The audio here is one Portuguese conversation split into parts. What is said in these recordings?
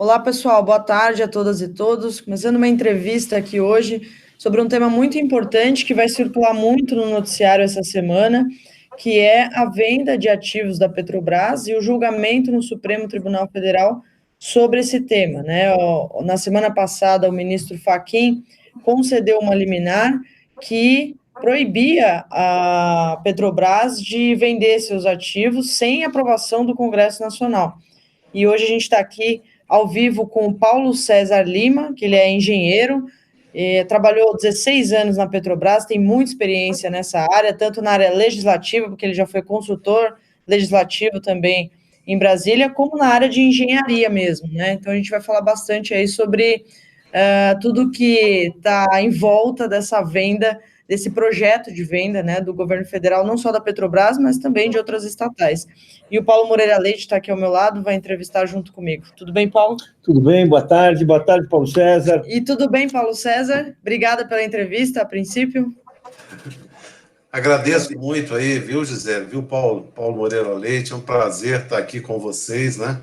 Olá, pessoal, boa tarde a todas e todos. Começando uma entrevista aqui hoje sobre um tema muito importante que vai circular muito no noticiário essa semana, que é a venda de ativos da Petrobras e o julgamento no Supremo Tribunal Federal sobre esse tema, né? Na semana passada, o ministro Fachin concedeu uma liminar que proibia a Petrobras de vender seus ativos sem aprovação do Congresso Nacional. E hoje a gente está aqui ao vivo com o Paulo César Lima, que ele é engenheiro, trabalhou 16 anos na Petrobras, tem muita experiência nessa área, tanto na área legislativa, porque ele já foi consultor legislativo também em Brasília, como na área de engenharia mesmo, né? Então a gente vai falar bastante aí sobre tudo que está em volta dessa venda, desse projeto de venda, né, do governo federal, não só da Petrobras, mas também de outras estatais. E o Paulo Moreira Leite está aqui ao meu lado, vai entrevistar junto comigo. Tudo bem, Paulo? Tudo bem, boa tarde, Paulo César. E tudo bem, Paulo César? Obrigada pela entrevista, a princípio. Agradeço muito aí, viu, Gisele? Viu, Paulo Moreira Leite? É um prazer estar aqui com vocês, né?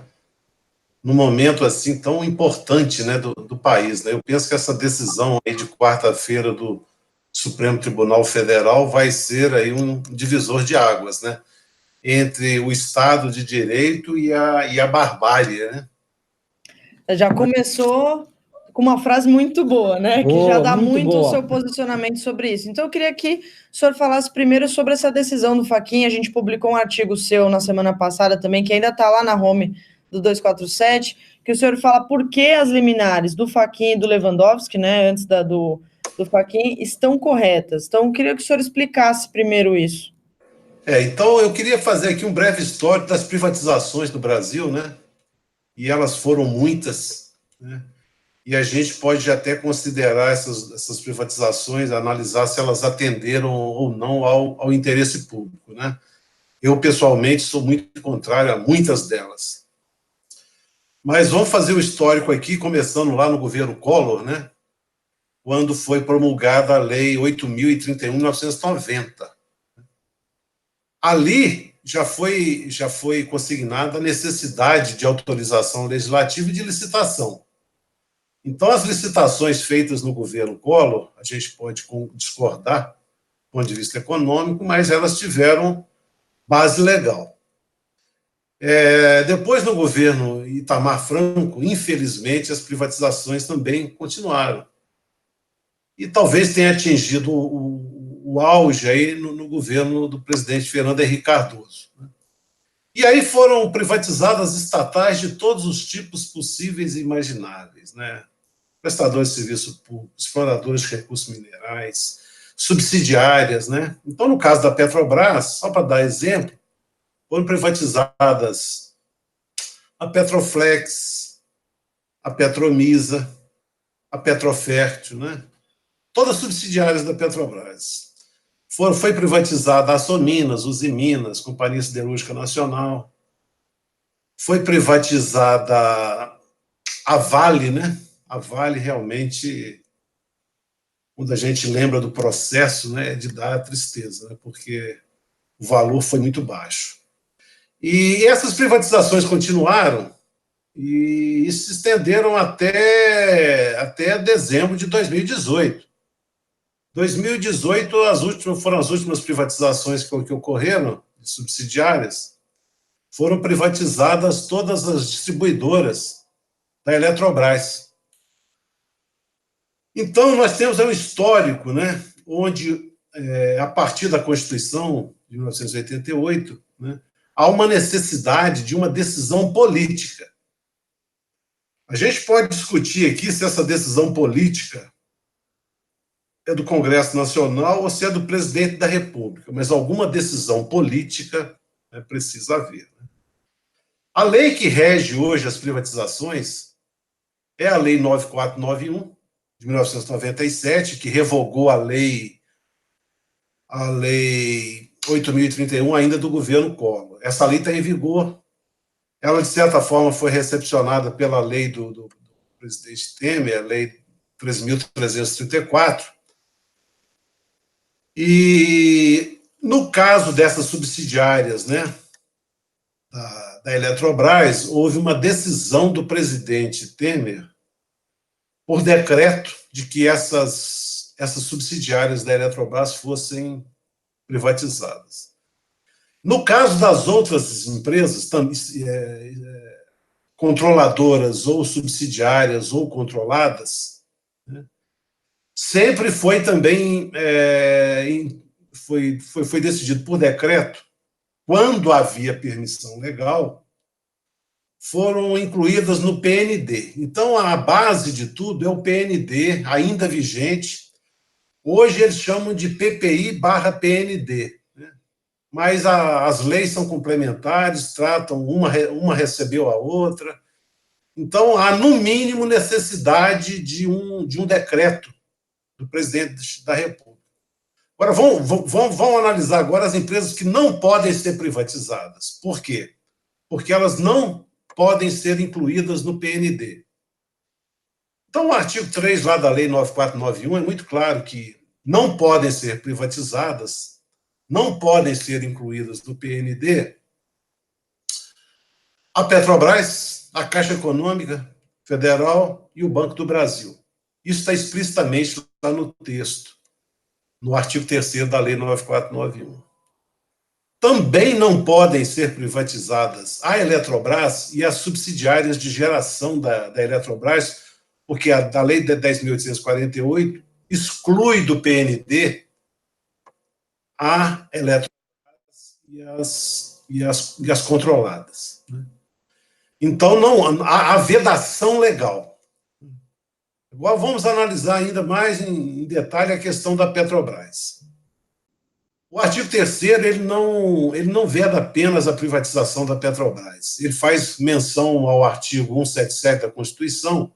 Num momento assim tão importante, né, do país, né? Eu penso que essa decisão aí de quarta-feira do Supremo Tribunal Federal vai ser aí um divisor de águas, né? Entre o Estado de Direito e a barbárie, né? Já começou com uma frase muito boa, né? Boa, que já dá muito boa. O seu posicionamento sobre isso. Então, eu queria que o senhor falasse primeiro sobre essa decisão do Fachin. A gente publicou um artigo seu na semana passada também, que ainda está lá na home do 247, que o senhor fala por que as liminares do Fachin e do Lewandowski, né, antes do Fachin, estão corretas. Então, eu queria que o senhor explicasse primeiro isso. Então, eu queria fazer aqui um breve histórico das privatizações do Brasil, né? E elas foram muitas, né? E a gente pode até considerar essas privatizações, analisar se elas atenderam ou não ao interesse público, né? Eu, pessoalmente, sou muito contrário a muitas delas. Mas vamos fazer o histórico aqui, começando lá no governo Collor, né? Quando foi promulgada a Lei 8.031 de 1990. Ali já foi consignada a necessidade de autorização legislativa e de licitação. Então, as licitações feitas no governo Collor, a gente pode discordar do ponto de vista econômico, mas elas tiveram base legal. Depois, no governo Itamar Franco, infelizmente, as privatizações também continuaram. E talvez tenha atingido o auge aí no governo do presidente Fernando Henrique Cardoso. E aí foram privatizadas estatais de todos os tipos possíveis e imagináveis, né? Prestadores de serviço público, exploradores de recursos minerais, subsidiárias, né? Então, no caso da Petrobras, só para dar exemplo, foram privatizadas a Petroflex, a Petromisa, a Petrofértil, né? Todas subsidiárias da Petrobras. Foi privatizada a Sominas, Usiminas, Companhia Siderúrgica Nacional. Foi privatizada a Vale, né? A Vale realmente, quando a gente lembra do processo, né, é de dar tristeza, né, porque o valor foi muito baixo. E essas privatizações continuaram e se estenderam até dezembro de 2018. 2018 foram as últimas privatizações que ocorreram, de subsidiárias, foram privatizadas todas as distribuidoras da Eletrobras. Então, nós temos um histórico, né, onde, a partir da Constituição de 1988, né, há uma necessidade de uma decisão política. A gente pode discutir aqui se essa decisão política é do Congresso Nacional ou se é do presidente da República, mas alguma decisão política, né, precisa haver. Né? A lei que rege hoje as privatizações é a Lei 9491, de 1997, que revogou a Lei 8.031, ainda do governo Collor. Essa lei está em vigor. Ela, de certa forma, foi recepcionada pela lei do presidente Temer, a Lei 13.334. E, no caso dessas subsidiárias, né, da Eletrobras, houve uma decisão do presidente Temer, por decreto, de que essas subsidiárias da Eletrobras fossem privatizadas. No caso das outras empresas, controladoras ou subsidiárias ou controladas, né, sempre foi também foi decidido por decreto, quando havia permissão legal, foram incluídas no PND. Então, a base de tudo é o PND, ainda vigente. Hoje eles chamam de PPI/PND, né? Mas as leis são complementares, tratam, uma recebeu a outra. Então, há, no mínimo, necessidade de um decreto do presidente da República. Agora, vamos analisar agora as empresas que não podem ser privatizadas. Por quê? Porque elas não podem ser incluídas no PND. Então, o artigo 3 lá da Lei 9491 é muito claro que não podem ser privatizadas, não podem ser incluídas no PND a Petrobras, a Caixa Econômica Federal e o Banco do Brasil. Isso está explicitamente lá no texto, no artigo 3º da Lei 9491. Também não podem ser privatizadas a Eletrobras e as subsidiárias de geração da Eletrobras, porque a Lei 10.848 exclui do PND a Eletrobras e as controladas. Então, não há vedação legal. Agora, vamos analisar ainda mais em detalhe a questão da Petrobras. O artigo 3º ele não veda apenas a privatização da Petrobras. Ele faz menção ao artigo 177 da Constituição,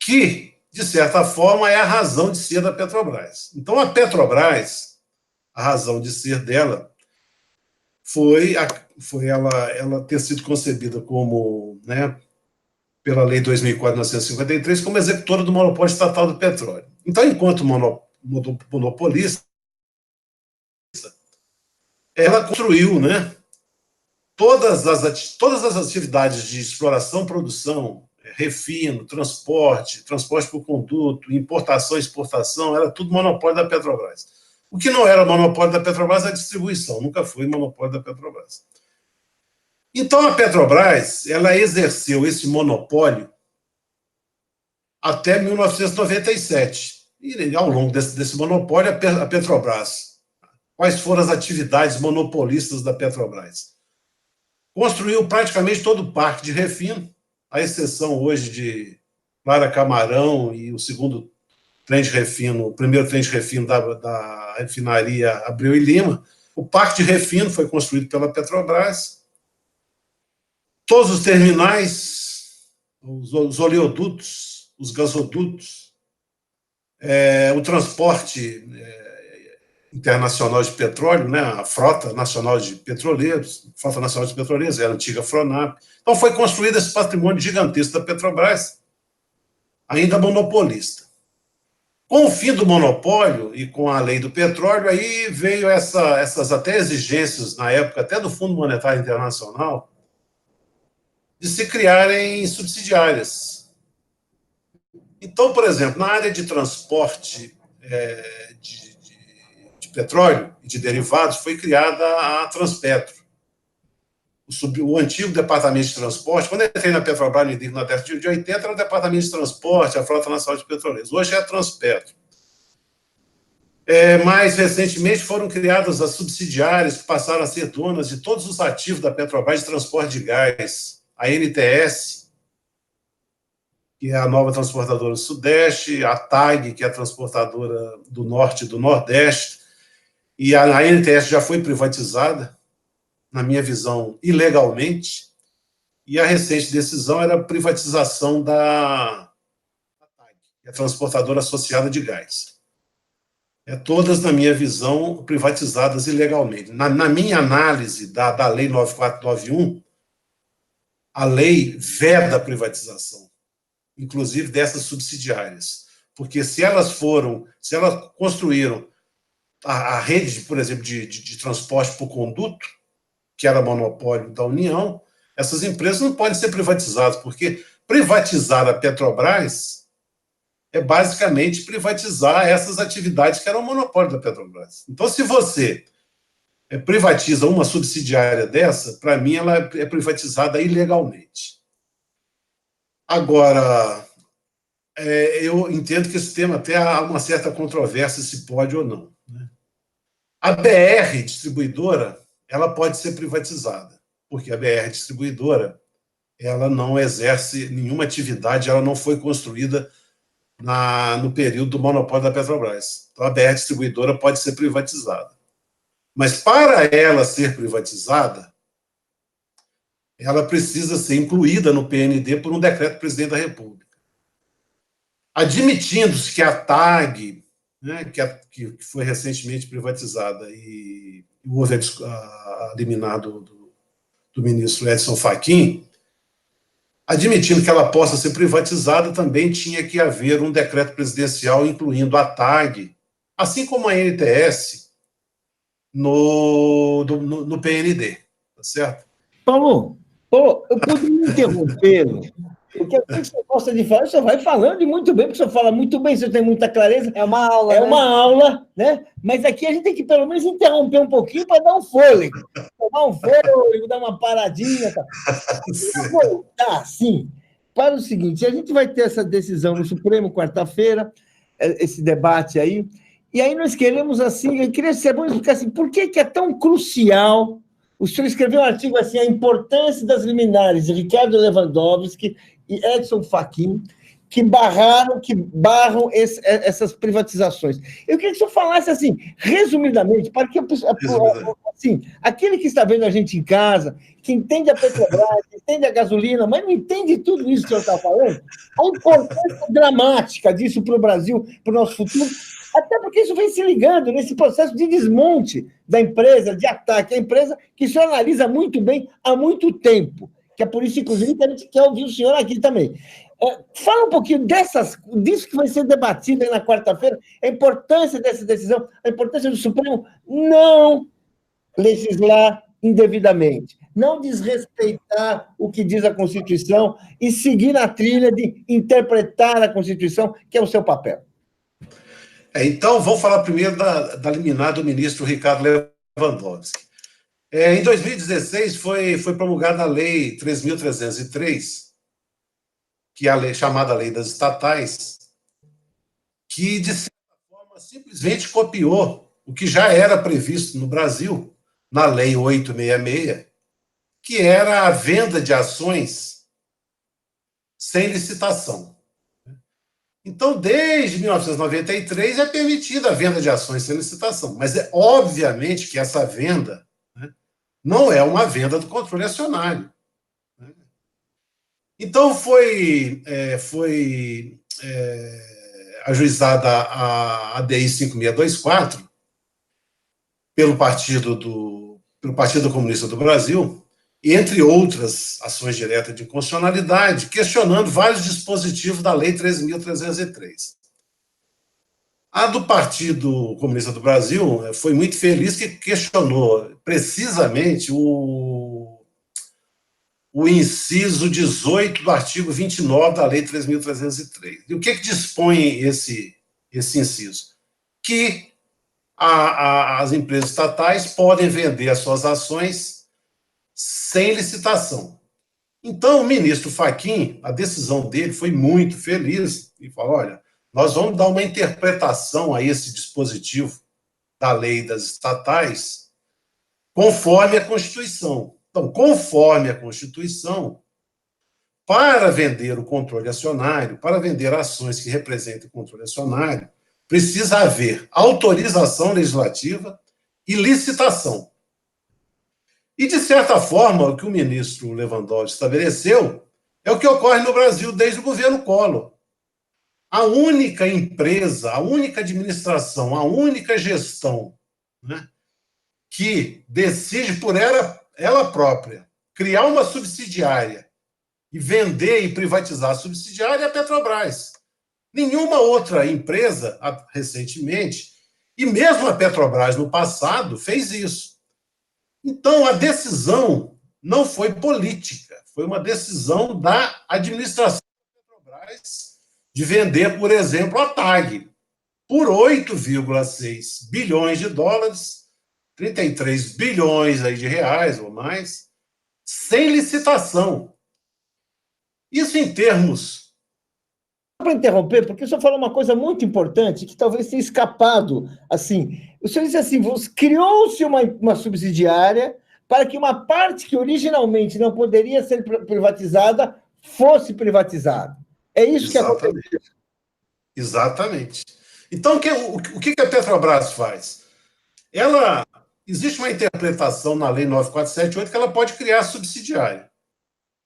que, de certa forma, é a razão de ser da Petrobras. Então, a Petrobras, a razão de ser dela foi ela ter sido concebida como, né, pela Lei 2004/953, como executora do monopólio estatal do petróleo. Então, enquanto monopolista, ela construiu, né, todas as atividades de exploração, produção, refino, transporte por conduto, importação e exportação, era tudo monopólio da Petrobras. O que não era monopólio da Petrobras é a distribuição, nunca foi monopólio da Petrobras. Então, a Petrobras, ela exerceu esse monopólio até 1997. E, ao longo desse monopólio, a Petrobras, quais foram as atividades monopolistas da Petrobras? Construiu praticamente todo o parque de refino, à exceção hoje de Clara Camarão e o segundo trem de refino, o primeiro trem de refino da refinaria Abreu e Lima. O parque de refino foi construído pela Petrobras. Todos os terminais, os oleodutos, os gasodutos, o transporte internacional de petróleo, né, a Frota Nacional de Petroleiros, é a antiga Fronap. Então, foi construído esse patrimônio gigantesco da Petrobras, ainda monopolista. Com o fim do monopólio e com a lei do petróleo, aí veio essas até exigências, na época, até do Fundo Monetário Internacional, de se criarem subsidiárias. Então, por exemplo, na área de transporte de petróleo e de derivados, foi criada a Transpetro. O antigo departamento de transporte, quando eu entrei na Petrobras na década de 80, era o departamento de transporte, a Frota Nacional de Petroleiros. Hoje é a Transpetro. Mais recentemente foram criadas as subsidiárias que passaram a ser donas de todos os ativos da Petrobras de transporte de gás. A NTS, que é a nova transportadora do Sudeste, a TAG, que é a transportadora do Norte e do Nordeste, e a NTS já foi privatizada, na minha visão, ilegalmente, e a recente decisão era a privatização da TAG, que é a transportadora associada de gás. Todas, na minha visão, privatizadas ilegalmente. Na minha análise da Lei 9491, a lei veda a privatização, inclusive dessas subsidiárias, porque se elas construíram a rede, por exemplo, de transporte por conduto, que era monopólio da União, essas empresas não podem ser privatizadas, porque privatizar a Petrobras é basicamente privatizar essas atividades que eram monopólio da Petrobras. Então, se você privatiza uma subsidiária dessa, para mim, ela é privatizada ilegalmente. Agora, eu entendo que esse tema até há uma certa controvérsia se pode ou não, né? A BR distribuidora, ela pode ser privatizada, porque a BR distribuidora, ela não exerce nenhuma atividade, ela não foi construída no período do monopólio da Petrobras. Então, a BR distribuidora pode ser privatizada. Mas, para ela ser privatizada, ela precisa ser incluída no PND por um decreto do presidente da República. Admitindo-se que a TAG, né, que foi recentemente privatizada, e houve a liminar do ministro Edson Fachin, admitindo que ela possa ser privatizada, também tinha que haver um decreto presidencial incluindo a TAG, assim como a NTS, no PND, tá certo? Paulo, eu poderia interrompê-lo, porque aquilo que você gosta de falar, você vai falando e muito bem, porque você fala muito bem, você tem muita clareza. É uma aula, É uma aula, né? Mas aqui a gente tem que, pelo menos, interromper um pouquinho para dar um fôlego. Tomar um fôlego, dar uma paradinha. Tá? Eu vou voltar, sim, para o seguinte: a gente vai ter essa decisão no Supremo, quarta-feira, esse debate aí, e aí nós queremos, assim, eu queria saber explicar assim, por que é tão crucial. O senhor escreveu um artigo assim, a importância das liminares de Ricardo Lewandowski e Edson Fachin, que barram essas privatizações. Eu queria que o senhor falasse assim, resumidamente, para que assim, aquele que está vendo a gente em casa, que entende a Petrobras, que entende a gasolina, mas não entende tudo isso que o senhor está falando, a importância dramática disso para o Brasil, para o nosso futuro, até porque isso vem se ligando nesse processo de desmonte da empresa, de ataque à empresa, que o senhor analisa muito bem há muito tempo, que é por isso, inclusive, que a gente quer ouvir o senhor aqui também. Fala um pouquinho disso que vai ser debatido aí na quarta-feira, a importância dessa decisão, a importância do Supremo não legislar indevidamente, não desrespeitar o que diz a Constituição e seguir na trilha de interpretar a Constituição, que é o seu papel. Então, vamos falar primeiro da liminar do ministro Ricardo Lewandowski. Em 2016, foi promulgada a Lei 3.303, que é a lei chamada Lei das Estatais, que, de certa forma, simplesmente copiou o que já era previsto no Brasil, na Lei 866, que era a venda de ações sem licitação. Então, desde 1993, é permitida a venda de ações sem licitação, mas é obviamente que essa venda, né, não é uma venda do controle acionário. Então, foi ajuizada a ADI 5624 pelo Partido Comunista do Brasil, entre outras ações diretas de inconstitucionalidade, questionando vários dispositivos da Lei 3.303. A do Partido Comunista do Brasil foi muito feliz, que questionou precisamente o inciso 18 do artigo 29 da Lei 3.303. E o que dispõe esse inciso? Que as empresas estatais podem vender as suas ações sem licitação. Então, o ministro Fachin, a decisão dele foi muito feliz, e falou: olha, nós vamos dar uma interpretação a esse dispositivo da lei das estatais conforme a Constituição. Então, conforme a Constituição, para vender o controle acionário, para vender ações que representem o controle acionário, precisa haver autorização legislativa e licitação. E, de certa forma, o que o ministro Lewandowski estabeleceu é o que ocorre no Brasil desde o governo Collor. A única empresa, a única administração, a única gestão, né, que decide por ela própria criar uma subsidiária e vender e privatizar a subsidiária é a Petrobras. Nenhuma outra empresa, recentemente, e mesmo a Petrobras no passado, fez isso. Então, a decisão não foi política, foi uma decisão da administração da Petrobras de vender, por exemplo, a TAG por 8,6 bilhões de dólares, 33 bilhões aí de reais ou mais, sem licitação. Isso em termos... Para interromper, porque o senhor falou uma coisa muito importante que talvez tenha escapado. Assim, o senhor disse assim, criou-se uma subsidiária para que uma parte que originalmente não poderia ser privatizada fosse privatizada. É isso que aconteceu. Exatamente. Então, o que a Petrobras faz? Existe uma interpretação na Lei 9478 que ela pode criar subsidiária.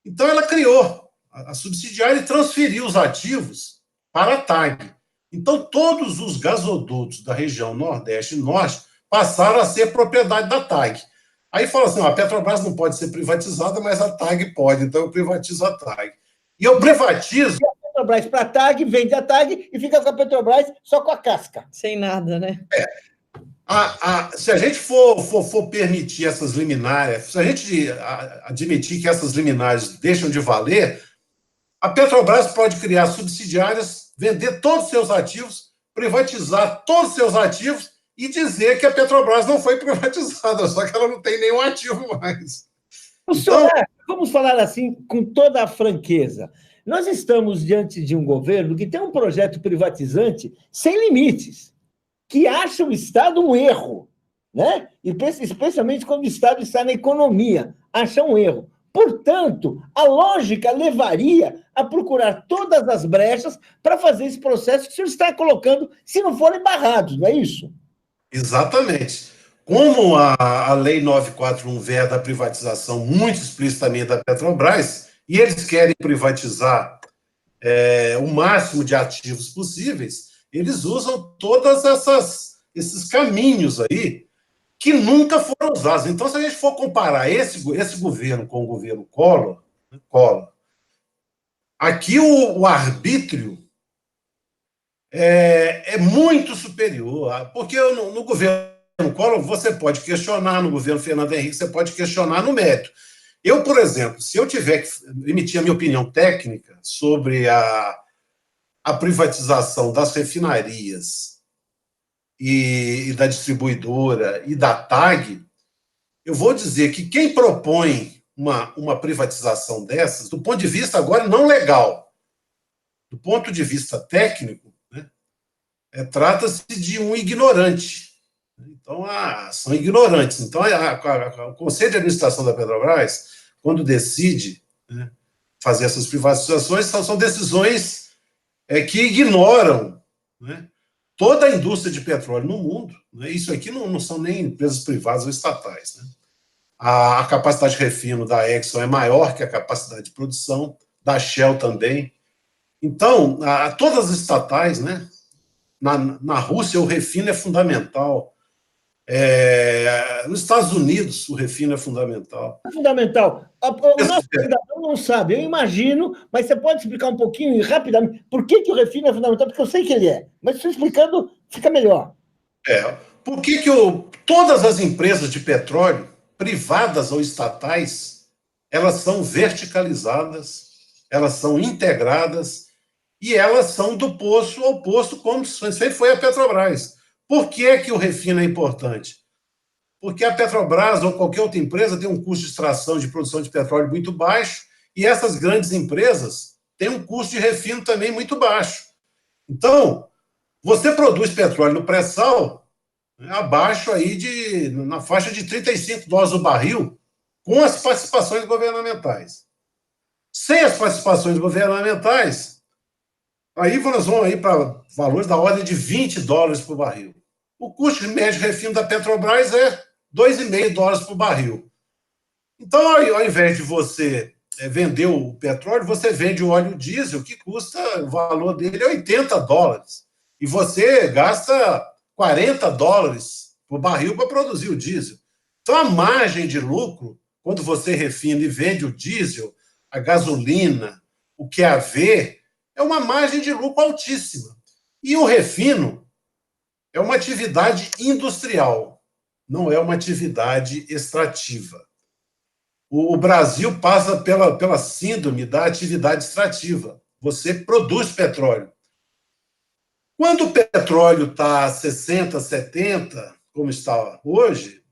Então, ela criou a subsidiária e transferiu os ativos para a TAG. Então, todos os gasodutos da região Nordeste e Norte passaram a ser propriedade da TAG. Aí fala assim, a Petrobras não pode ser privatizada, mas a TAG pode, então eu privatizo a TAG. E eu privatizo... A Petrobras para a TAG, vende a TAG e fica com a Petrobras só com a casca. Sem nada, né? Se a gente for permitir essas liminares, se a gente admitir que essas liminares deixam de valer, a Petrobras pode criar subsidiárias, vender todos os seus ativos, privatizar todos os seus ativos e dizer que a Petrobras não foi privatizada, só que ela não tem nenhum ativo mais. Então, vamos falar assim com toda a franqueza. Nós estamos diante de um governo que tem um projeto privatizante sem limites, que acha o Estado um erro, né? E especialmente quando o Estado está na economia, acha um erro. Portanto, a lógica levaria a procurar todas as brechas para fazer esse processo que o senhor está colocando, se não forem barrados, não é isso? Exatamente. Como a Lei 941 veda a privatização muito explicitamente da Petrobras, e eles querem privatizar o máximo de ativos possíveis, eles usam todos esses caminhos aí que nunca foram usados. Então, se a gente for comparar esse governo com o governo Collor, aqui o arbítrio é muito superior, porque no governo Collor você pode questionar, no governo Fernando Henrique você pode questionar no mérito. Eu, por exemplo, se eu tiver que emitir a minha opinião técnica sobre a privatização das refinarias e da distribuidora e da TAG, eu vou dizer que quem propõe uma privatização dessas, do ponto de vista agora não legal, do ponto de vista técnico, né, trata-se de um ignorante. Então, são ignorantes. Então, o Conselho de Administração da Petrobras, quando decide, né, fazer essas privatizações, são decisões que ignoram, né, toda a indústria de petróleo no mundo. Né, isso aqui não são nem empresas privadas ou estatais. Né. A capacidade de refino da Exxon é maior que a capacidade de produção, da Shell também. Então, todas as estatais, né, na Rússia, o refino é fundamental. Nos Estados Unidos, o refino é fundamental. É fundamental. O nosso cidadão não sabe, eu imagino, mas você pode explicar um pouquinho rapidamente por que o refino é fundamental? Porque eu sei que ele é, mas se explicando, fica melhor. Por que todas as empresas de petróleo, privadas ou estatais, elas são verticalizadas, elas são integradas e elas são do poço ao poço, como sempre foi a Petrobras. Por que o refino é importante? Porque a Petrobras ou qualquer outra empresa tem um custo de extração de produção de petróleo muito baixo e essas grandes empresas têm um custo de refino também muito baixo. Então, você produz petróleo no pré-sal, né, abaixo aí na faixa de $35 o barril, com as participações governamentais. Sem as participações governamentais, aí nós vamos aí para valores da ordem de $20 por barril. O custo médio de refino da Petrobras é $2,5 por barril. Então, ao invés de você vender o petróleo, você vende o óleo diesel, que custa, o valor dele é $80. E você gasta $40 por barril para produzir o diesel. Então, a margem de lucro, quando você refina e vende o diesel, a gasolina, o QAV, é uma margem de lucro altíssima. E o refino é uma atividade industrial. não é uma atividade extrativa. O Brasil passa pela síndrome da atividade extrativa. Você produz petróleo. Quando o petróleo está a 60, 70, como está hoje,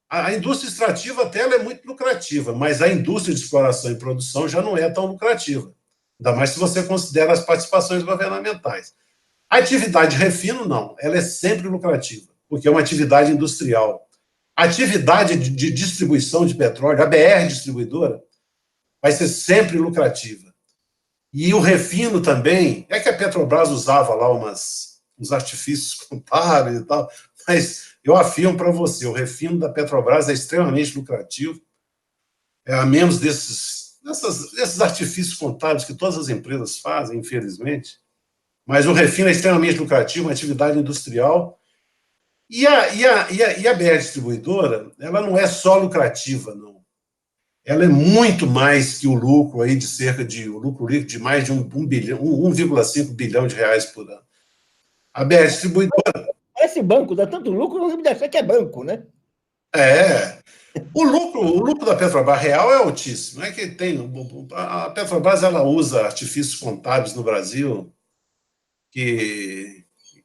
a indústria extrativa até ela é muito lucrativa, mas a indústria de exploração e produção já não é tão lucrativa. Ainda mais se você considera as participações governamentais. A atividade de refino, não. Ela é sempre lucrativa, porque é uma atividade industrial. A atividade de distribuição de petróleo, a BR distribuidora, vai ser sempre lucrativa. E o refino também, é que a Petrobras usava lá uns artifícios contábeis e tal, mas eu afirmo para você, o refino da Petrobras é extremamente lucrativo, a menos desses artifícios contábeis que todas as empresas fazem, infelizmente, mas o refino é extremamente lucrativo, uma atividade industrial. E a BR distribuidora, ela não é só lucrativa, não. Ela é muito mais que o lucro aí o lucro líquido de mais de 1,5 bilhão de reais por ano. A BR distribuidora... Esse banco dá tanto lucro, você me deixar que é banco, né? É. O lucro da Petrobras real é altíssimo. É que a Petrobras ela usa artifícios contábeis no Brasil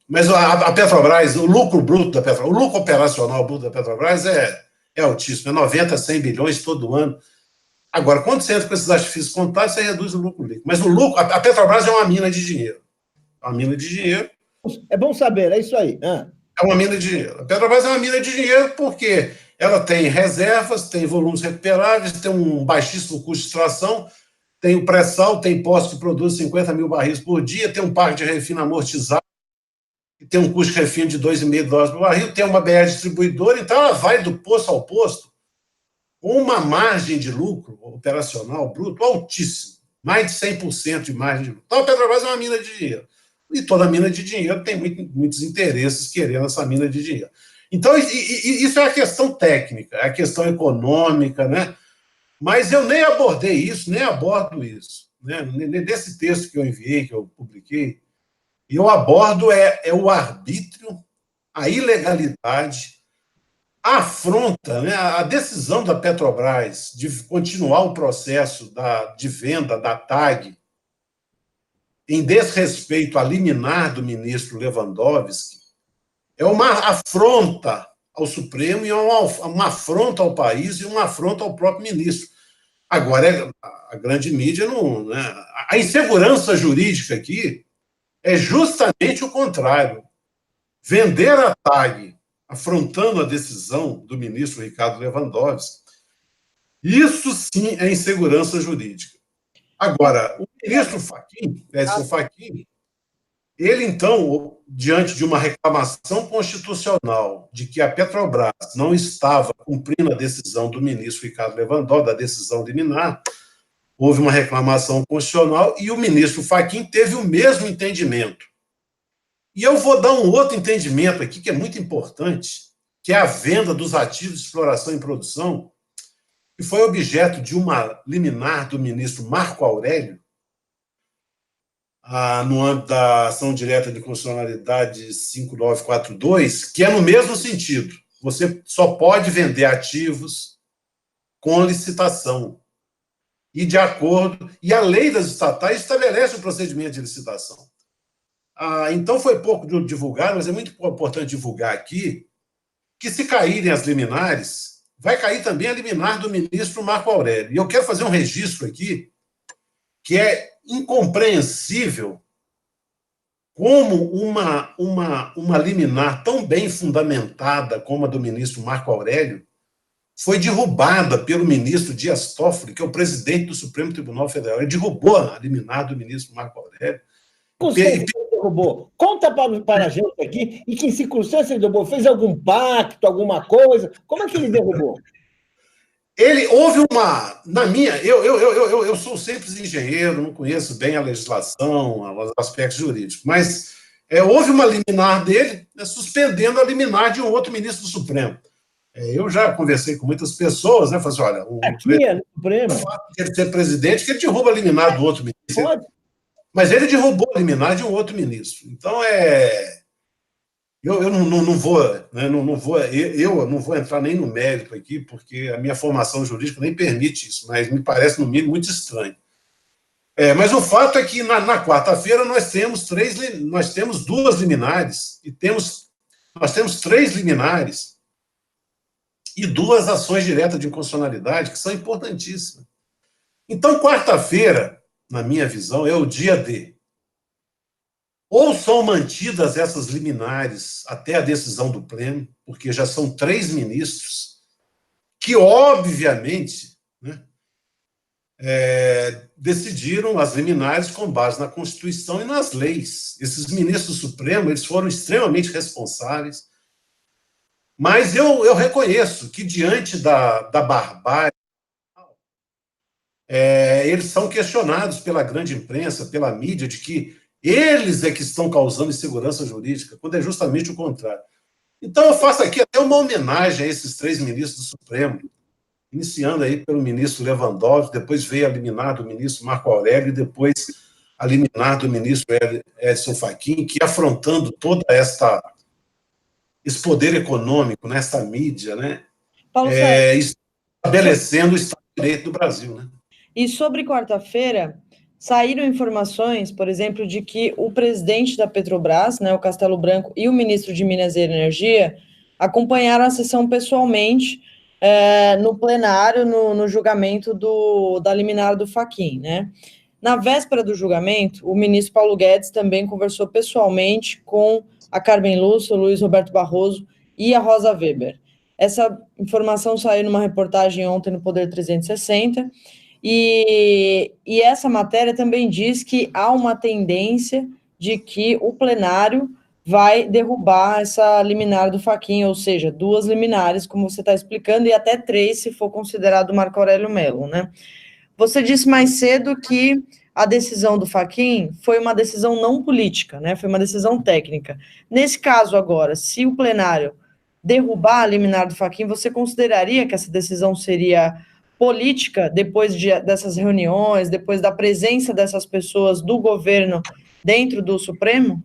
mas a Petrobras, o lucro bruto da Petrobras, o lucro operacional bruto da Petrobras é altíssimo, é 90, 100 bilhões todo ano. Agora, quando você entra com esses artifícios contábeis, você reduz o lucro líquido. Mas a Petrobras é uma mina de dinheiro. É uma mina de dinheiro. É bom saber, é isso aí. É uma mina de dinheiro. A Petrobras é uma mina de dinheiro porque ela tem reservas, tem volumes recuperáveis, tem um baixíssimo custo de extração, tem o pré-sal, tem postos que produzem 50 mil barris por dia, tem um parque de refino amortizado, que tem um custo de refino de $2,5 por barril, tem uma BR distribuidora, então ela vai do posto ao posto com uma margem de lucro operacional bruto altíssima, mais de 100% de margem de lucro. Então a Petrobras é uma mina de dinheiro. E toda mina de dinheiro tem muitos interesses querendo essa mina de dinheiro. Então, isso é a questão técnica, é a questão econômica, né? Mas eu nem abordei isso, nem abordo isso. Né? Nesse texto que eu enviei, que eu publiquei, eu abordo o arbítrio, a ilegalidade, a afronta, né? A decisão da Petrobras de continuar o processo de venda da TAG em desrespeito à liminar do ministro Lewandowski, é uma afronta ao Supremo e é uma afronta ao país e uma afronta ao próprio ministro. Agora, a grande mídia não... Né? A insegurança jurídica aqui é justamente o contrário. Vender a TAG, afrontando a decisão do ministro Ricardo Lewandowski, isso sim é insegurança jurídica. Agora, o ministro Fachin, Edson Fachin, ele, então, diante de uma reclamação constitucional de que a Petrobras não estava cumprindo a decisão do ministro Ricardo Lewandowski, da decisão liminar, houve uma reclamação constitucional e o ministro Fachin teve o mesmo entendimento. E eu vou dar um outro entendimento aqui, que é muito importante, que é a venda dos ativos de exploração e produção, que foi objeto de uma liminar do ministro Marco Aurélio, no âmbito da ação direta de constitucionalidade 5942, que é no mesmo sentido. Você só pode vender ativos com licitação. E de acordo... E a lei das estatais estabelece o procedimento de licitação. Então foi pouco divulgado, mas é muito importante divulgar aqui que, se caírem as liminares, vai cair também a liminar do ministro Marco Aurélio. E eu quero fazer um registro aqui, que é incompreensível como uma liminar tão bem fundamentada como a do ministro Marco Aurélio foi derrubada pelo ministro Dias Toffoli, que é o presidente do Supremo Tribunal Federal. Ele derrubou a liminar do ministro Marco Aurélio. Derrubou. Conta para a gente aqui em que circunstância ele derrubou. Fez algum pacto, alguma coisa? Como é que ele derrubou? Houve uma... Eu sou simples engenheiro, não conheço bem a legislação, os aspectos jurídicos, mas houve uma liminar dele, suspendendo a liminar de um outro ministro do Supremo. Eu já conversei com muitas pessoas, né? Falei assim, olha, aqui é no Supremo. Ele ser presidente, que ele derruba a liminar do outro ministro. Pode. Mas ele derrubou a liminar de um outro ministro. Então, Eu não vou, né, eu não vou entrar nem no mérito aqui, porque a minha formação jurídica nem permite isso, mas me parece, no mínimo, muito estranho. Mas o fato é que na quarta-feira nós temos duas liminares, nós temos 3 liminares e 2 ações diretas de inconstitucionalidade, que são importantíssimas. Então, quarta-feira, na minha visão, é o dia de ou são mantidas essas liminares até a decisão do Pleno, porque já são 3 ministros que, obviamente, né, decidiram as liminares com base na Constituição e nas leis. Esses ministros do Supremo, eles foram extremamente responsáveis, mas eu reconheço que, diante da barbárie, eles são questionados pela grande imprensa, pela mídia, de que eles é que estão causando insegurança jurídica, quando é justamente o contrário. Então, eu faço aqui até uma homenagem a esses 3 ministros do Supremo, iniciando aí pelo ministro Lewandowski, depois veio a liminar do ministro Marco Aurélio, e depois a liminar do ministro Edson Fachin, que, afrontando todo esse poder econômico, nessa mídia, né, Paulo Sérgio, estabelecendo o Estado de Direito do Brasil, né? E sobre quarta-feira, saíram informações, por exemplo, de que o presidente da Petrobras, né, o Castelo Branco, e o ministro de Minas e Energia acompanharam a sessão pessoalmente no plenário, no julgamento da liminar do Fachin, né? Na véspera do julgamento, o ministro Paulo Guedes também conversou pessoalmente com a Carmen Lúcia, o Luiz Roberto Barroso e a Rosa Weber. Essa informação saiu numa reportagem ontem no Poder 360, e essa matéria também diz que há uma tendência de que o plenário vai derrubar essa liminar do Fachin, ou seja, 2 liminares, como você está explicando, e até 3, se for considerado Marco Aurélio Mello, né? Você disse mais cedo que a decisão do Fachin foi uma decisão não política, né? Foi uma decisão técnica. Nesse caso agora, se o plenário derrubar a liminar do Fachin, você consideraria que essa decisão seria política, depois dessas reuniões, depois da presença dessas pessoas do governo dentro do Supremo?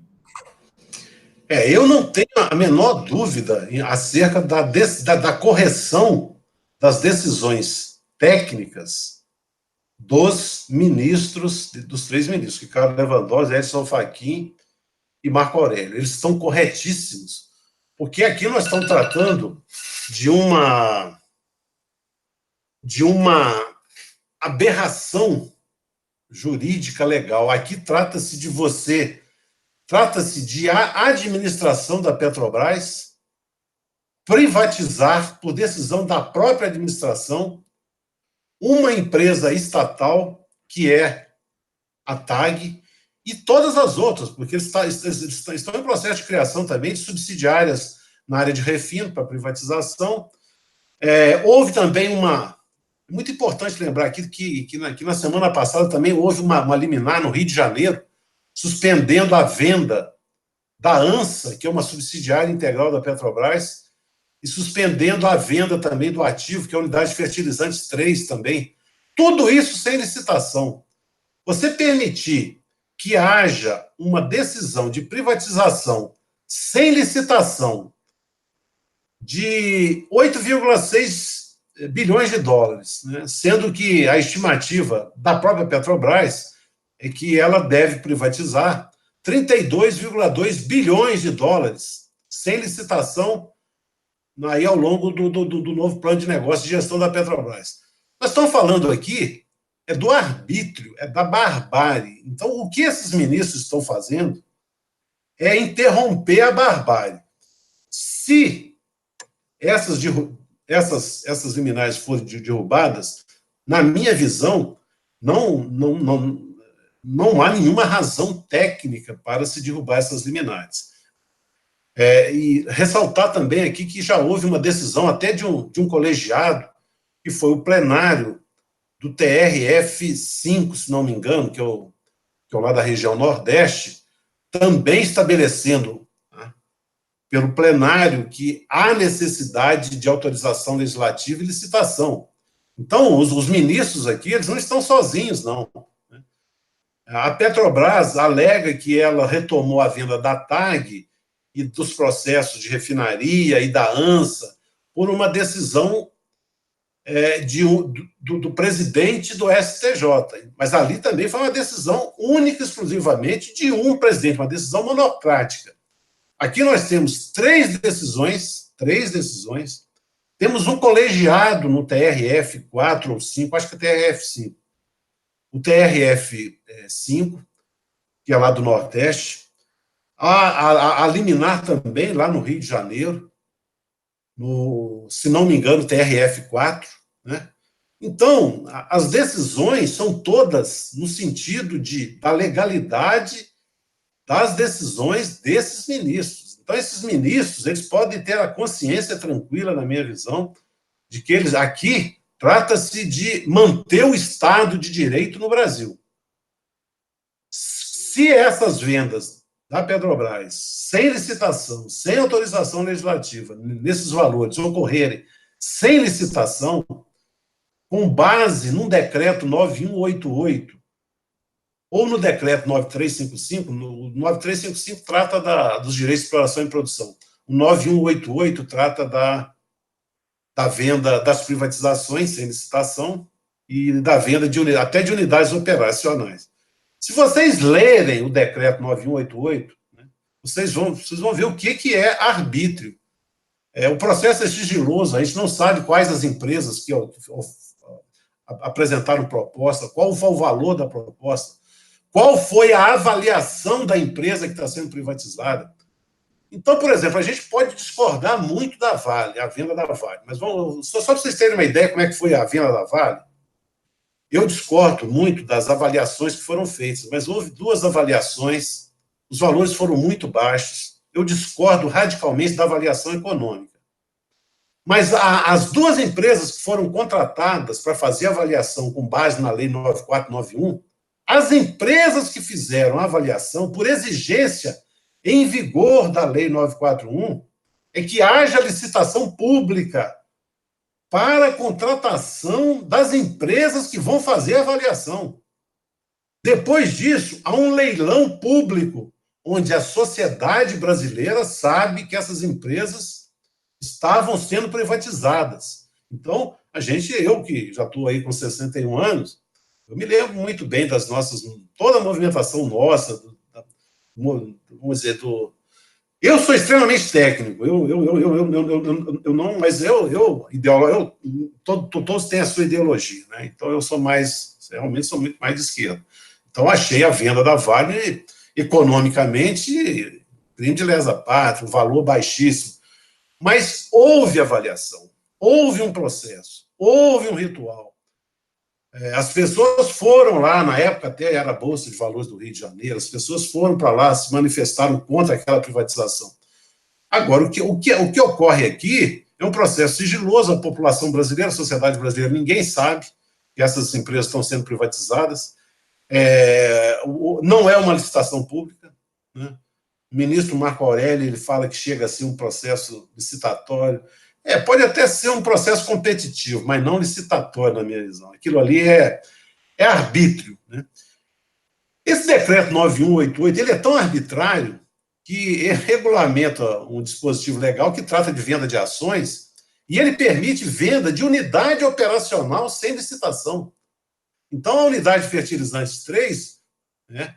Eu não tenho a menor dúvida acerca da correção das decisões técnicas dos ministros, dos 3 ministros, Ricardo Lewandowski, Edson Fachin e Marco Aurélio. Eles estão corretíssimos, porque aqui nós estamos tratando de uma aberração jurídica legal. Aqui trata-se de a administração da Petrobras privatizar, por decisão da própria administração, uma empresa estatal, que é a TAG, e todas as outras, porque eles estão em processo de criação também de subsidiárias na área de refino para privatização. Houve também muito importante lembrar aqui que na semana passada também houve uma liminar no Rio de Janeiro, suspendendo a venda da ANSA, que é uma subsidiária integral da Petrobras, e suspendendo a venda também do ativo, que é a Unidade de Fertilizantes 3 também. Tudo isso sem licitação. Você permitir que haja uma decisão de privatização sem licitação de 8,6 bilhões de dólares, né? Sendo que a estimativa da própria Petrobras é que ela deve privatizar 32,2 bilhões de dólares sem licitação aí ao longo do novo plano de negócio de gestão da Petrobras. Nós estamos falando aqui do arbítrio, da barbárie. Então, o que esses ministros estão fazendo é interromper a barbárie. Se essas liminares forem derrubadas, na minha visão, não há nenhuma razão técnica para se derrubar essas liminares. E ressaltar também aqui que já houve uma decisão até de um colegiado, que foi o plenário do TRF5, se não me engano, que é o lá da região Nordeste, também estabelecendo, né, pelo plenário, que há necessidade de autorização legislativa e licitação. Então, os ministros aqui, eles não estão sozinhos, não. A Petrobras alega que ela retomou a venda da TAG e dos processos de refinaria e da ANSA por uma decisão do presidente do STJ. Mas ali também foi uma decisão única e exclusivamente de um presidente, uma decisão monocrática. Aqui nós temos três decisões, temos um colegiado no TRF 4 ou 5, acho que é TRF 5. O TRF 5, que é lá do Nordeste, a liminar também, lá no Rio de Janeiro, se não me engano, TRF 4, né? Então, as decisões são todas no sentido da legalidade das decisões desses ministros. Então, esses ministros, eles podem ter a consciência tranquila, na minha visão, de que eles aqui trata-se de manter o Estado de Direito no Brasil. Se essas vendas da Petrobras, sem licitação, sem autorização legislativa, nesses valores ocorrerem sem licitação, com base num decreto 9188, ou no decreto 9355, no 9355 trata dos direitos de exploração e produção, o 9188 trata da venda das privatizações sem licitação e da venda até de unidades operacionais. Se vocês lerem o decreto 9188, né, vocês vão ver o que é arbítrio. O processo é sigiloso, a gente não sabe quais as empresas que apresentaram proposta, qual foi o valor da proposta, qual foi a avaliação da empresa que está sendo privatizada. Então, por exemplo, a gente pode discordar muito da Vale, a venda da Vale, mas só para vocês terem uma ideia como é que foi a venda da Vale, eu discordo muito das avaliações que foram feitas, mas houve duas avaliações, os valores foram muito baixos, eu discordo radicalmente da avaliação econômica. Mas as duas empresas que foram contratadas para fazer a avaliação com base na Lei 9491, as empresas que fizeram a avaliação, por exigência em vigor da Lei 941, é que haja licitação pública para a contratação das empresas que vão fazer a avaliação. Depois disso, há um leilão público, onde a sociedade brasileira sabe que essas empresas estavam sendo privatizadas. Então, eu que já estou aí com 61 anos, eu me lembro muito bem toda a movimentação nossa, vamos dizer, eu sou extremamente técnico, eu não, mas todos têm a sua ideologia, né? Então eu realmente sou muito mais de esquerda. Então achei a venda da Vale economicamente crime de lesa pátria, um valor baixíssimo, mas houve avaliação, houve um processo, houve um ritual. As pessoas foram lá, na época até era a Bolsa de Valores do Rio de Janeiro, as pessoas foram para lá, se manifestaram contra aquela privatização. Agora, o que ocorre aqui é um processo sigiloso, a população brasileira, a sociedade brasileira, ninguém sabe que essas empresas estão sendo privatizadas, não é uma licitação pública, né? O ministro Marco Aurélio ele fala que chega a ser um processo licitatório. Pode até ser um processo competitivo, mas não licitatório, na minha visão. Aquilo ali é arbítrio, né? Esse decreto 9188 ele é tão arbitrário que regulamenta um dispositivo legal que trata de venda de ações e ele permite venda de unidade operacional sem licitação. Então, a unidade fertilizantes 3, né,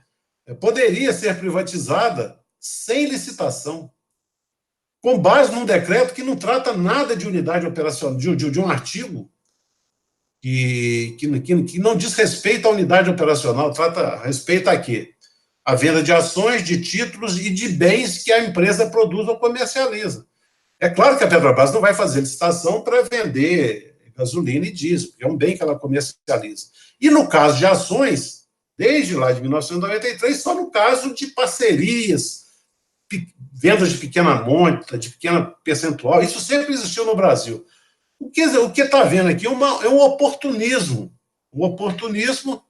poderia ser privatizada sem licitação, com base num decreto que não trata nada de unidade operacional, de um artigo que não diz respeito à unidade operacional, respeita a quê? A venda de ações, de títulos e de bens que a empresa produz ou comercializa. É claro que a Petrobras não vai fazer licitação para vender gasolina e diesel, porque é um bem que ela comercializa. E no caso de ações, desde lá de 1993, só no caso de parcerias, vendas de pequena monta, de pequena percentual, isso sempre existiu no Brasil. O que está vendo aqui é um oportunismo. Um oportunismo.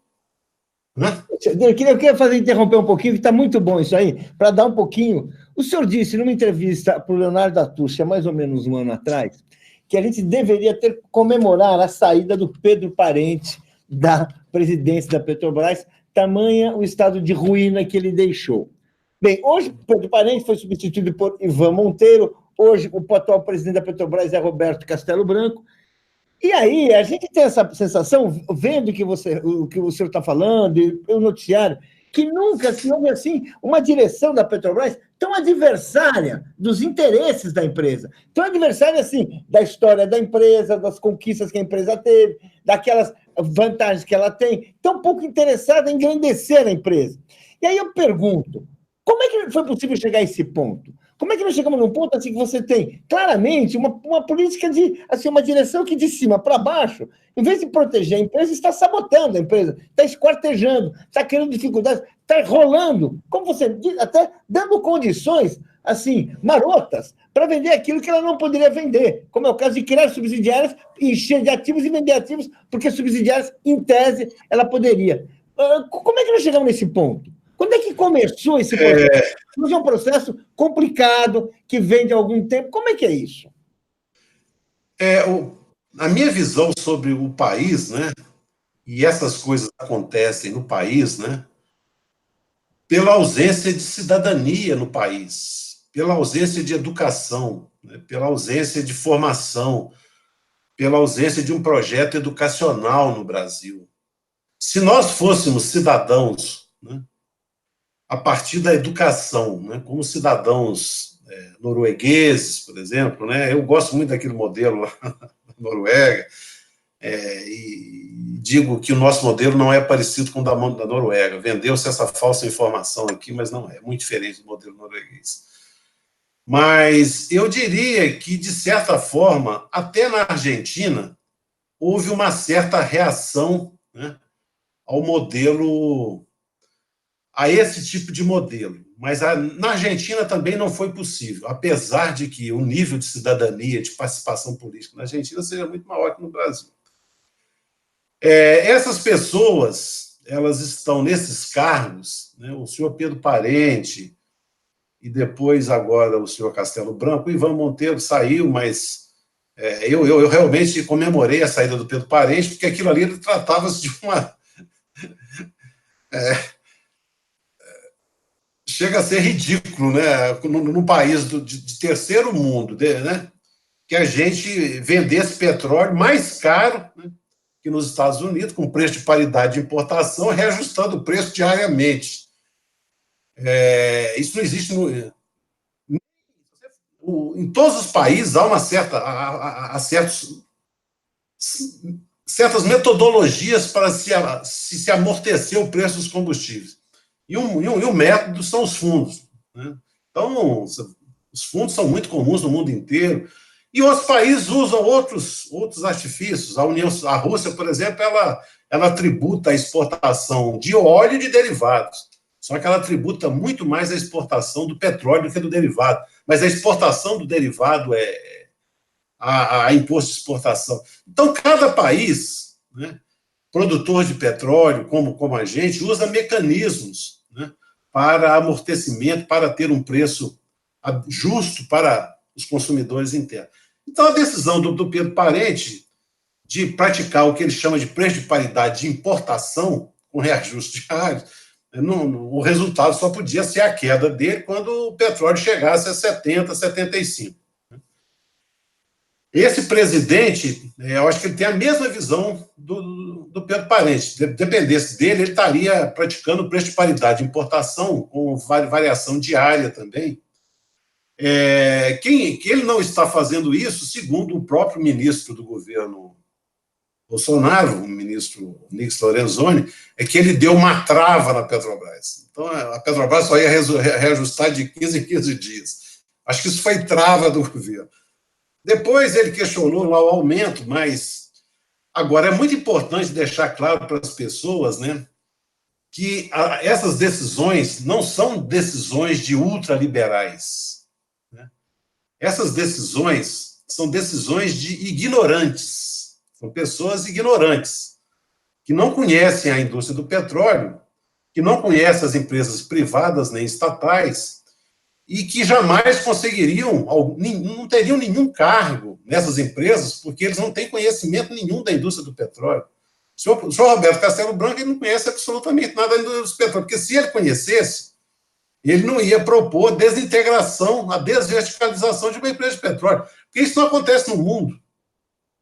Né? Eu queria interromper um pouquinho, que está muito bom isso aí, para dar um pouquinho. O senhor disse, numa entrevista para o Leonardo Atucci, há mais ou menos um ano atrás, que a gente deveria comemorar a saída do Pedro Parente da presidência da Petrobras, tamanha o estado de ruína que ele deixou. Bem, hoje Pedro Parente foi substituído por Ivan Monteiro, hoje o atual presidente da Petrobras é Roberto Castelo Branco. E aí, a gente tem essa sensação, vendo o que o senhor está falando, e o noticiário, que nunca se houve assim uma direção da Petrobras tão adversária dos interesses da empresa, tão adversária assim da história da empresa, das conquistas que a empresa teve, daquelas vantagens que ela tem, tão pouco interessada em engrandecer a empresa. E aí eu pergunto, como é que foi possível chegar a esse ponto? Como é que nós chegamos num ponto assim que você tem claramente uma política de assim, uma direção que de cima para baixo, em vez de proteger a empresa, está sabotando a empresa, está esquartejando, está criando dificuldades, está enrolando, como você diz, até dando condições assim marotas para vender aquilo que ela não poderia vender, como é o caso de criar subsidiárias, encher de ativos e vender ativos, porque subsidiárias, em tese, ela poderia. Como é que nós chegamos nesse ponto? Quando é que começou esse processo? É um processo complicado, que vem de algum tempo. Como é que é isso? A minha visão sobre o país, né, e essas coisas acontecem no país, né, pela ausência de cidadania no país, pela ausência de educação, né, pela ausência de formação, pela ausência de um projeto educacional no Brasil. Se nós fôssemos cidadãos, né, a partir da educação, né, como cidadãos noruegueses, por exemplo, né, eu gosto muito daquele modelo lá da Noruega, e digo que o nosso modelo não é parecido com o da Noruega. Vendeu-se essa falsa informação aqui, mas não é muito diferente do modelo norueguês. Mas eu diria que, de certa forma, até na Argentina, houve uma certa reação, né, ao modelo, a esse tipo de modelo. Mas na Argentina também não foi possível, apesar de que o nível de cidadania, de participação política na Argentina seja muito maior que no Brasil. Essas pessoas, elas estão nesses cargos, né, o senhor Pedro Parente, e depois agora o senhor Castelo Branco, o Ivan Monteiro saiu, mas eu realmente comemorei a saída do Pedro Parente, porque aquilo ali tratava-se de uma... chega a ser ridículo, né, num país de terceiro mundo, né, que a gente vendesse petróleo mais caro, né, que nos Estados Unidos, com preço de paridade de importação, reajustando o preço diariamente. Isso não existe em todos os países. Há uma certas metodologias para se amortecer o preço dos combustíveis. E o método são os fundos, né? Então, os fundos são muito comuns no mundo inteiro. E outros países usam outros artifícios. A Rússia, por exemplo, ela tributa a exportação de óleo e de derivados. Só que ela tributa muito mais a exportação do petróleo do que do derivado. Mas a exportação do derivado a imposto de exportação. Então, cada país, né, produtor de petróleo, como a gente, usa mecanismos, né, para amortecimento, para ter um preço justo para os consumidores internos. Então, a decisão do Pedro Parente de praticar o que ele chama de preço de paridade de importação, com reajuste diário, o resultado só podia ser a queda dele quando o petróleo chegasse a 70, 75. Esse presidente, eu acho que ele tem a mesma visão do Pedro Parente. Se dependesse dele, ele estaria praticando o preço de paridade de importação, com variação diária também. Que ele não está fazendo isso, segundo o próprio ministro do governo Bolsonaro, o ministro Nix Lorenzoni, é que ele deu uma trava na Petrobras. Então, a Petrobras só ia reajustar de 15 em 15 dias. Acho que isso foi trava do governo. Depois ele questionou lá o aumento, mas agora é muito importante deixar claro para as pessoas, né, que essas decisões não são decisões de ultraliberais, né? Essas decisões são decisões de ignorantes, são pessoas ignorantes, que não conhecem a indústria do petróleo, que não conhecem as empresas privadas nem estatais, e que jamais conseguiriam, não teriam nenhum cargo nessas empresas, porque eles não têm conhecimento nenhum da indústria do petróleo. O senhor Roberto Castelo Branco, ele não conhece absolutamente nada da indústria do petróleo, porque se ele conhecesse, Ele não ia propor a desintegração, a desverticalização de uma empresa de petróleo, porque isso não acontece no mundo.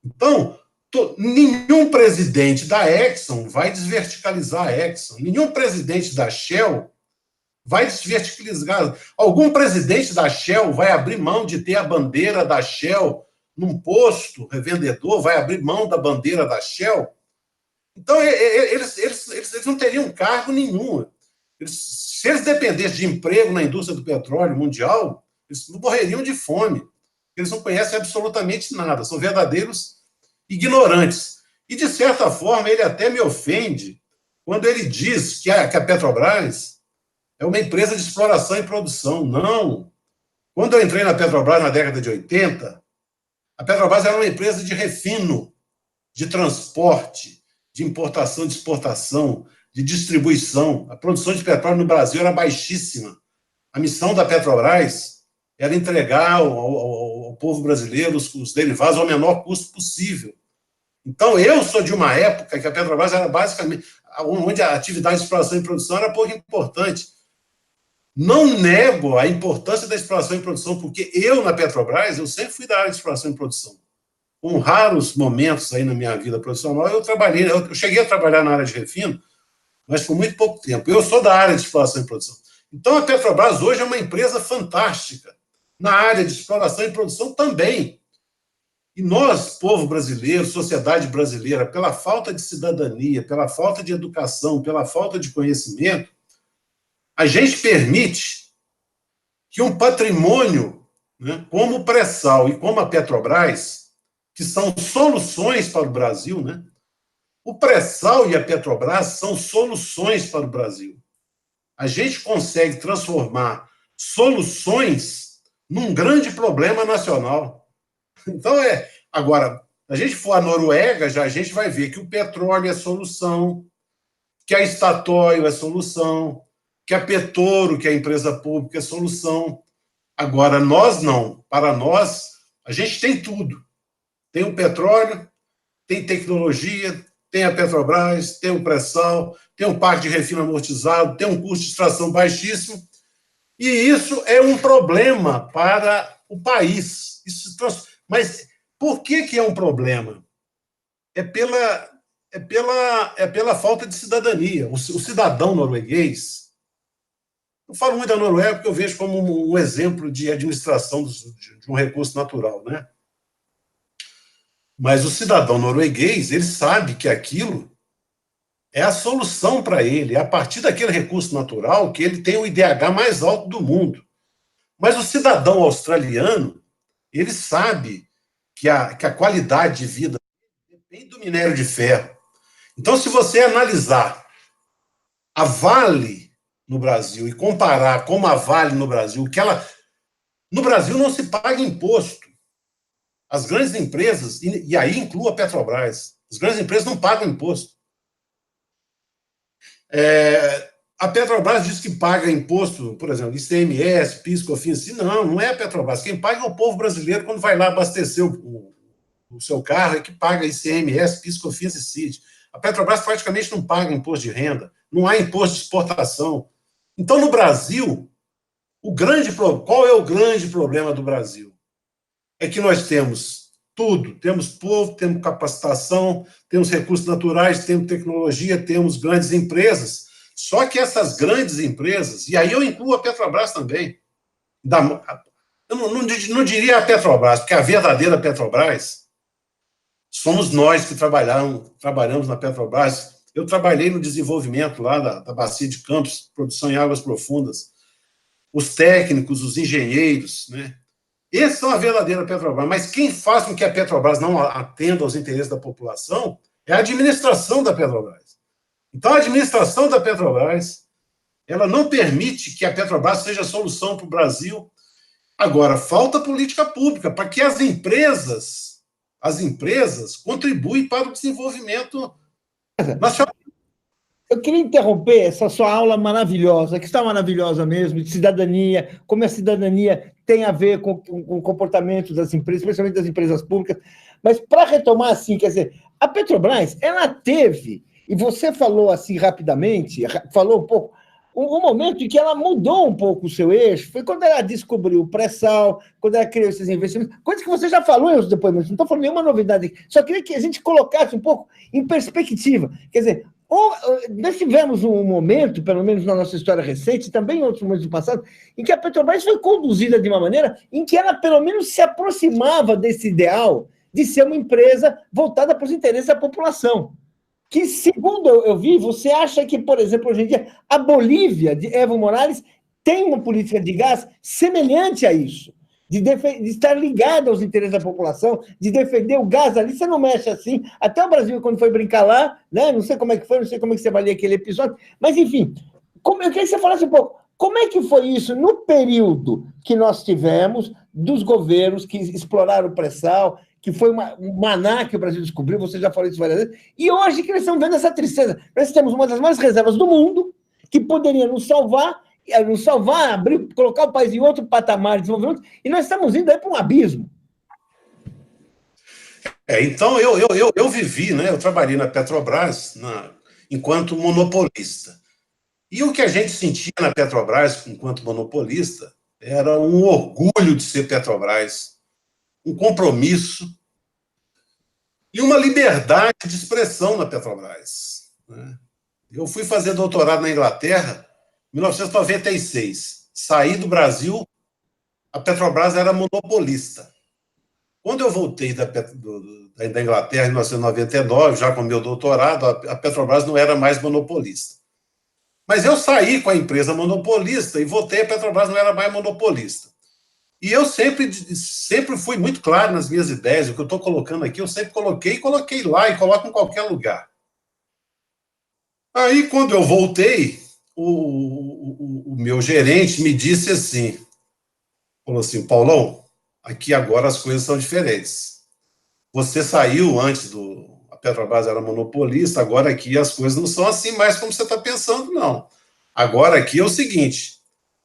Então, nenhum presidente da Exxon vai desverticalizar a Exxon, nenhum presidente da Shell vai desverticalizar. Algum presidente da Shell vai abrir mão de ter a bandeira da Shell num posto revendedor, vai abrir mão da bandeira da Shell? Então, eles não teriam cargo nenhum. Se eles dependessem de emprego na indústria do petróleo mundial, eles morreriam de fome. Eles não conhecem absolutamente nada, são verdadeiros ignorantes. E, de certa forma, ele até me ofende quando ele diz que a Petrobras é uma empresa de exploração e produção. Não. Quando eu entrei na Petrobras na década de 80, a Petrobras era uma empresa de refino, de transporte, de importação e de exportação, de distribuição. A produção de petróleo no Brasil era baixíssima. A missão da Petrobras era entregar ao povo brasileiro os derivados ao menor custo possível. Então, eu sou de uma época que a Petrobras era basicamente onde a atividade de exploração e produção era pouco importante. Não nego a importância da exploração e produção, porque eu, na Petrobras, eu sempre fui da área de exploração e produção. Com raros momentos aí na minha vida profissional, eu cheguei a trabalhar na área de refino, mas por muito pouco tempo. Eu sou da área de exploração e produção. Então, a Petrobras hoje é uma empresa fantástica, na área de exploração e produção também. E nós, povo brasileiro, sociedade brasileira, pela falta de cidadania, pela falta de educação, pela falta de conhecimento, a gente permite que um patrimônio, né, como o pré-sal e como a Petrobras, que são soluções para o Brasil, né? O pré-sal e a Petrobras são soluções para o Brasil. A gente consegue transformar soluções num grande problema nacional. Então, agora, a gente for à Noruega, já a gente vai ver que o petróleo é solução, que a Statoil é solução, que a Petoro, que é a empresa pública, é solução. Agora, nós não. Para nós, a gente tem tudo. Tem o petróleo, tem tecnologia, tem a Petrobras, tem o pré-sal, tem um parque de refino amortizado, tem um custo de extração baixíssimo, e isso é um problema para o país. Mas por que é um problema? É pela falta de cidadania. O cidadão norueguês, eu falo muito da Noruega porque eu vejo como um exemplo de administração de um recurso natural, né? Mas o cidadão norueguês, ele sabe que aquilo é a solução para ele, é a partir daquele recurso natural que ele tem o IDH mais alto do mundo. Mas o cidadão australiano, ele sabe que a qualidade de vida depende do minério de ferro. Então, se você analisar a Vale no Brasil e comparar como a Vale no Brasil, no Brasil não se paga imposto. As grandes empresas, e aí inclua a Petrobras, as grandes empresas não pagam imposto. A Petrobras diz que paga imposto, por exemplo, ICMS, PIS, COFINS. Não é a Petrobras. Quem paga é o povo brasileiro quando vai lá abastecer o seu carro, é que paga ICMS, PIS, COFINS e CID. A Petrobras praticamente não paga imposto de renda, não há imposto de exportação. Então, no Brasil, qual é o grande problema do Brasil? É que nós temos tudo, temos povo, temos capacitação, temos recursos naturais, temos tecnologia, temos grandes empresas, só que essas grandes empresas, e aí eu incluo a Petrobras também, eu não diria a Petrobras, porque a verdadeira Petrobras somos nós que trabalhamos na Petrobras. Eu trabalhei no desenvolvimento lá da Bacia de Campos, produção em águas profundas, os técnicos, os engenheiros, né? Esses são a verdadeira Petrobras. Mas quem faz com que a Petrobras não atenda aos interesses da população é a administração da Petrobras. Então, a administração da Petrobras, ela não permite que a Petrobras seja a solução para o Brasil. Agora, falta política pública para que as empresas contribuem para o desenvolvimento nacional. Eu queria interromper essa sua aula maravilhosa, que está maravilhosa mesmo, de cidadania, como a cidadania tem a ver com o comportamento das empresas, especialmente das empresas públicas. Mas, para retomar assim, quer dizer, a Petrobras, ela teve, e você falou assim rapidamente, falou um pouco, um momento em que ela mudou um pouco o seu eixo foi quando ela descobriu o pré-sal, quando ela criou esses investimentos, coisas que você já falou em outros depoimentos, não estou falando nenhuma novidade aqui, só queria que a gente colocasse um pouco em perspectiva. Quer dizer, nós tivemos um momento, pelo menos na nossa história recente, também em outros momentos do passado, em que a Petrobras foi conduzida de uma maneira em que ela, pelo menos, se aproximava desse ideal de ser uma empresa voltada para os interesses da população. Que, segundo eu vi, você acha que, por exemplo, hoje em dia, a Bolívia, de Evo Morales, tem uma política de gás semelhante a isso, de estar ligada aos interesses da população, de defender o gás ali, você não mexe assim. Até o Brasil, quando foi brincar lá, né? Não sei como é que foi, não sei como é que você avalia aquele episódio, mas, enfim, eu queria que você falasse um pouco, como é que foi isso no período que nós tivemos dos governos que exploraram o pré-sal, que foi um maná que o Brasil descobriu, você já falou isso várias vezes, e hoje que nós estamos vendo essa tristeza. Nós temos uma das maiores reservas do mundo, que poderia nos salvar, abrir, colocar o país em outro patamar de desenvolvimento, e nós estamos indo aí para um abismo. Então, eu vivi, né? Eu trabalhei na Petrobras enquanto monopolista. E o que a gente sentia na Petrobras, enquanto monopolista, era um orgulho de ser Petrobras, um compromisso e uma liberdade de expressão na Petrobras. Eu fui fazer doutorado na Inglaterra em 1996. Saí do Brasil, a Petrobras era monopolista. Quando eu voltei da Inglaterra em 1999, já com meu doutorado, a Petrobras não era mais monopolista. Mas eu saí com a empresa monopolista e voltei, a Petrobras não era mais monopolista. E eu sempre fui muito claro nas minhas ideias, o que eu estou colocando aqui, eu sempre coloquei lá e coloco em qualquer lugar. Aí, quando eu voltei, o meu gerente me disse assim, falou assim, Paulão, aqui agora as coisas são diferentes. Você saiu antes a Petrobras era monopolista, agora aqui as coisas não são assim mais como você está pensando, não. Agora aqui é o seguinte,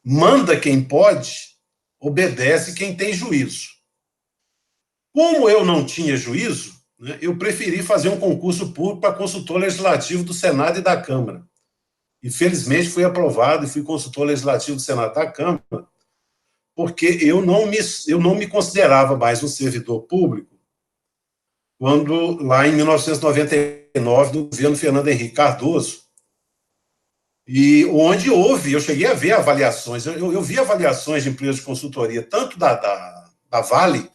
manda quem pode, obedece quem tem juízo. Como eu não tinha juízo, né, eu preferi fazer um concurso público para consultor legislativo do Senado e da Câmara. E, felizmente, fui aprovado e fui consultor legislativo do Senado e da Câmara, porque eu não me considerava mais um servidor público quando, lá em 1999, no governo Fernando Henrique Cardoso, e onde eu cheguei a ver avaliações, eu vi avaliações de empresas de consultoria, tanto da Vale,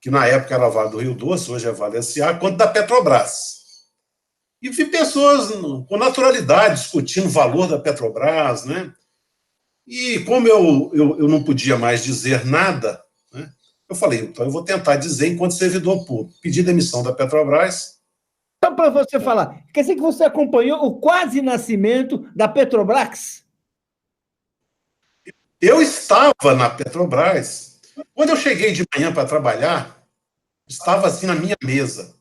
que na época era a Vale do Rio Doce, hoje é a Vale S.A., quanto da Petrobras. E vi pessoas com naturalidade discutindo o valor da Petrobras, né? E como eu não podia mais dizer nada, né, eu falei, então eu vou tentar dizer enquanto servidor público. Pedi demissão da Petrobras. Só para você falar, quer dizer que você acompanhou o quase nascimento da Petrobras? Eu estava na Petrobras. Quando eu cheguei de manhã para trabalhar, estava assim na minha mesa.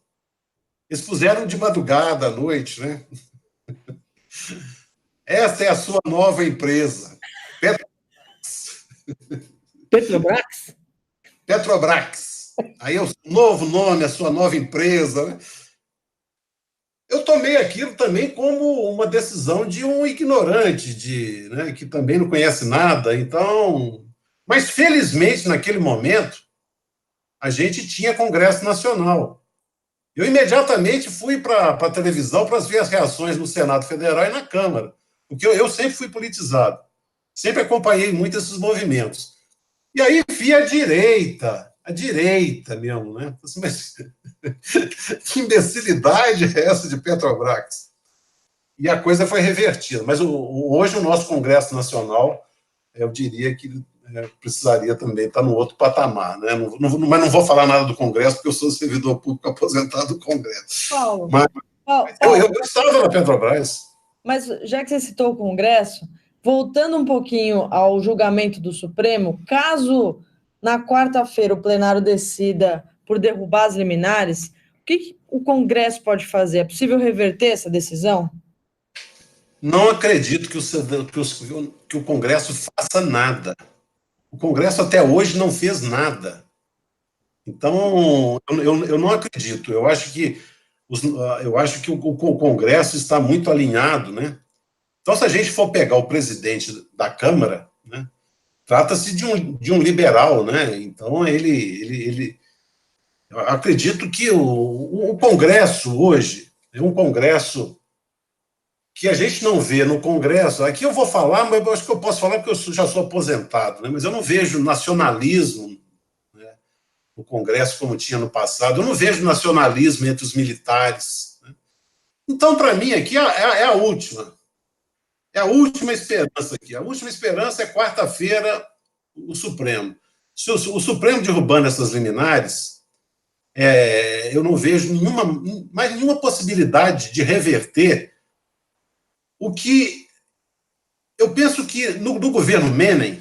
Eles puseram de madrugada à noite, né? Essa é a sua nova empresa. Petrobras? Petrobras. Aí é o novo nome, a sua nova empresa, né? Eu tomei aquilo também como uma decisão de um ignorante, né, que também não conhece nada. Então, mas felizmente naquele momento a gente tinha Congresso Nacional. Eu imediatamente fui para a televisão para ver as reações no Senado Federal e na Câmara, porque eu sempre fui politizado, sempre acompanhei muito esses movimentos. E aí vi a direita mesmo, né? Mas que imbecilidade é essa de Petrobras? E a coisa foi revertida. Mas hoje o nosso Congresso Nacional, eu diria que precisaria também estar no outro patamar, né? Mas não vou falar nada do Congresso, porque eu sou servidor público aposentado do Congresso. Paulo, mas Paulo, eu estava na Petrobras. Mas já que você citou o Congresso, voltando um pouquinho ao julgamento do Supremo, caso na quarta-feira o plenário decida por derrubar as liminares, o que o Congresso pode fazer? É possível reverter essa decisão? Não acredito que o Congresso faça nada. O Congresso até hoje não fez nada. Então, eu não acredito. Eu acho que o Congresso está muito alinhado, né, Então, se a gente for pegar o presidente da Câmara, né, trata-se de um liberal, né? Então, eu acredito que o Congresso hoje é um Congresso que a gente não vê no Congresso. Aqui eu vou falar, mas eu acho que eu posso falar porque eu já sou aposentado, né? Mas eu não vejo nacionalismo, né, no Congresso como tinha no passado. Eu não vejo nacionalismo entre os militares, né? Então, para mim, aqui é a última. É a última esperança aqui. A última esperança é quarta-feira, o Supremo. Se o Supremo derrubando essas liminares, eu não vejo mais nenhuma possibilidade de reverter o que eu penso que no governo Menem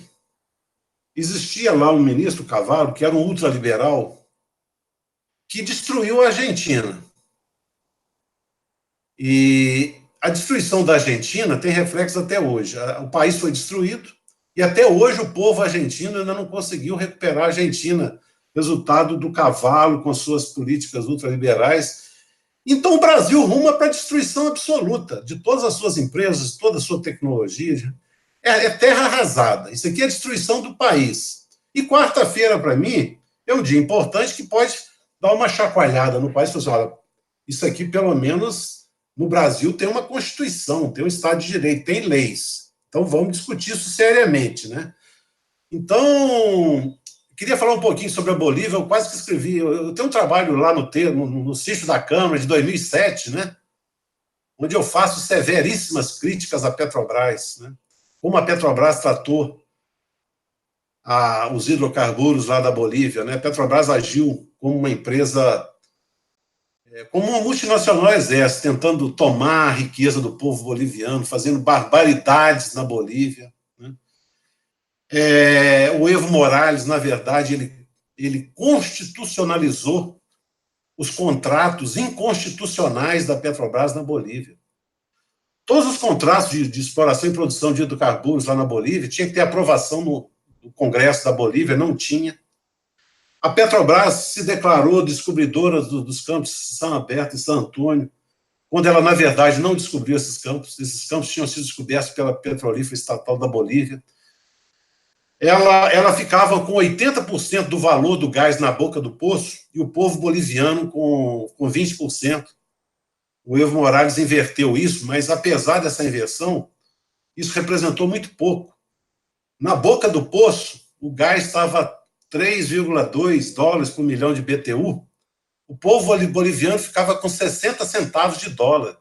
existia lá um ministro Cavalo, que era um ultraliberal, que destruiu a Argentina. E a destruição da Argentina tem reflexo até hoje. O país foi destruído e até hoje o povo argentino ainda não conseguiu recuperar a Argentina, resultado do Cavalo com suas políticas ultraliberais. Então o Brasil ruma para a destruição absoluta de todas as suas empresas, toda a sua tecnologia. É terra arrasada. Isso aqui é a destruição do país. E quarta-feira, para mim, é um dia importante que pode dar uma chacoalhada no país. Assim, olha, isso aqui, pelo menos, no Brasil tem uma Constituição, tem um Estado de Direito, tem leis. Então, vamos discutir isso seriamente, né? Então, queria falar um pouquinho sobre a Bolívia. Eu quase que escrevi. Eu tenho um trabalho lá no Sítio da Câmara, de 2007, né? Onde eu faço severíssimas críticas à Petrobras, né? Como a Petrobras tratou os hidrocarburos lá da Bolívia, né? A Petrobras agiu como uma empresa, como uma multinacional exército, tentando tomar a riqueza do povo boliviano, fazendo barbaridades na Bolívia, né? O Evo Morales, na verdade, ele constitucionalizou os contratos inconstitucionais da Petrobras na Bolívia. Todos os contratos de exploração e produção de hidrocarburos lá na Bolívia tinha que ter aprovação no Congresso da Bolívia, não tinha. A Petrobras se declarou descobridora dos campos de São Alberto e San Antônio, quando ela, na verdade, não descobriu esses campos. Esses campos tinham sido descobertos pela Petrolífera Estatal da Bolívia. Ela ficava com 80% do valor do gás na boca do poço e o povo boliviano com 20%. O Evo Morales inverteu isso, mas, apesar dessa inversão, isso representou muito pouco. Na boca do poço, o gás estava 3,2 dólares por milhão de BTU. O povo boliviano ficava com 60 centavos de dólar.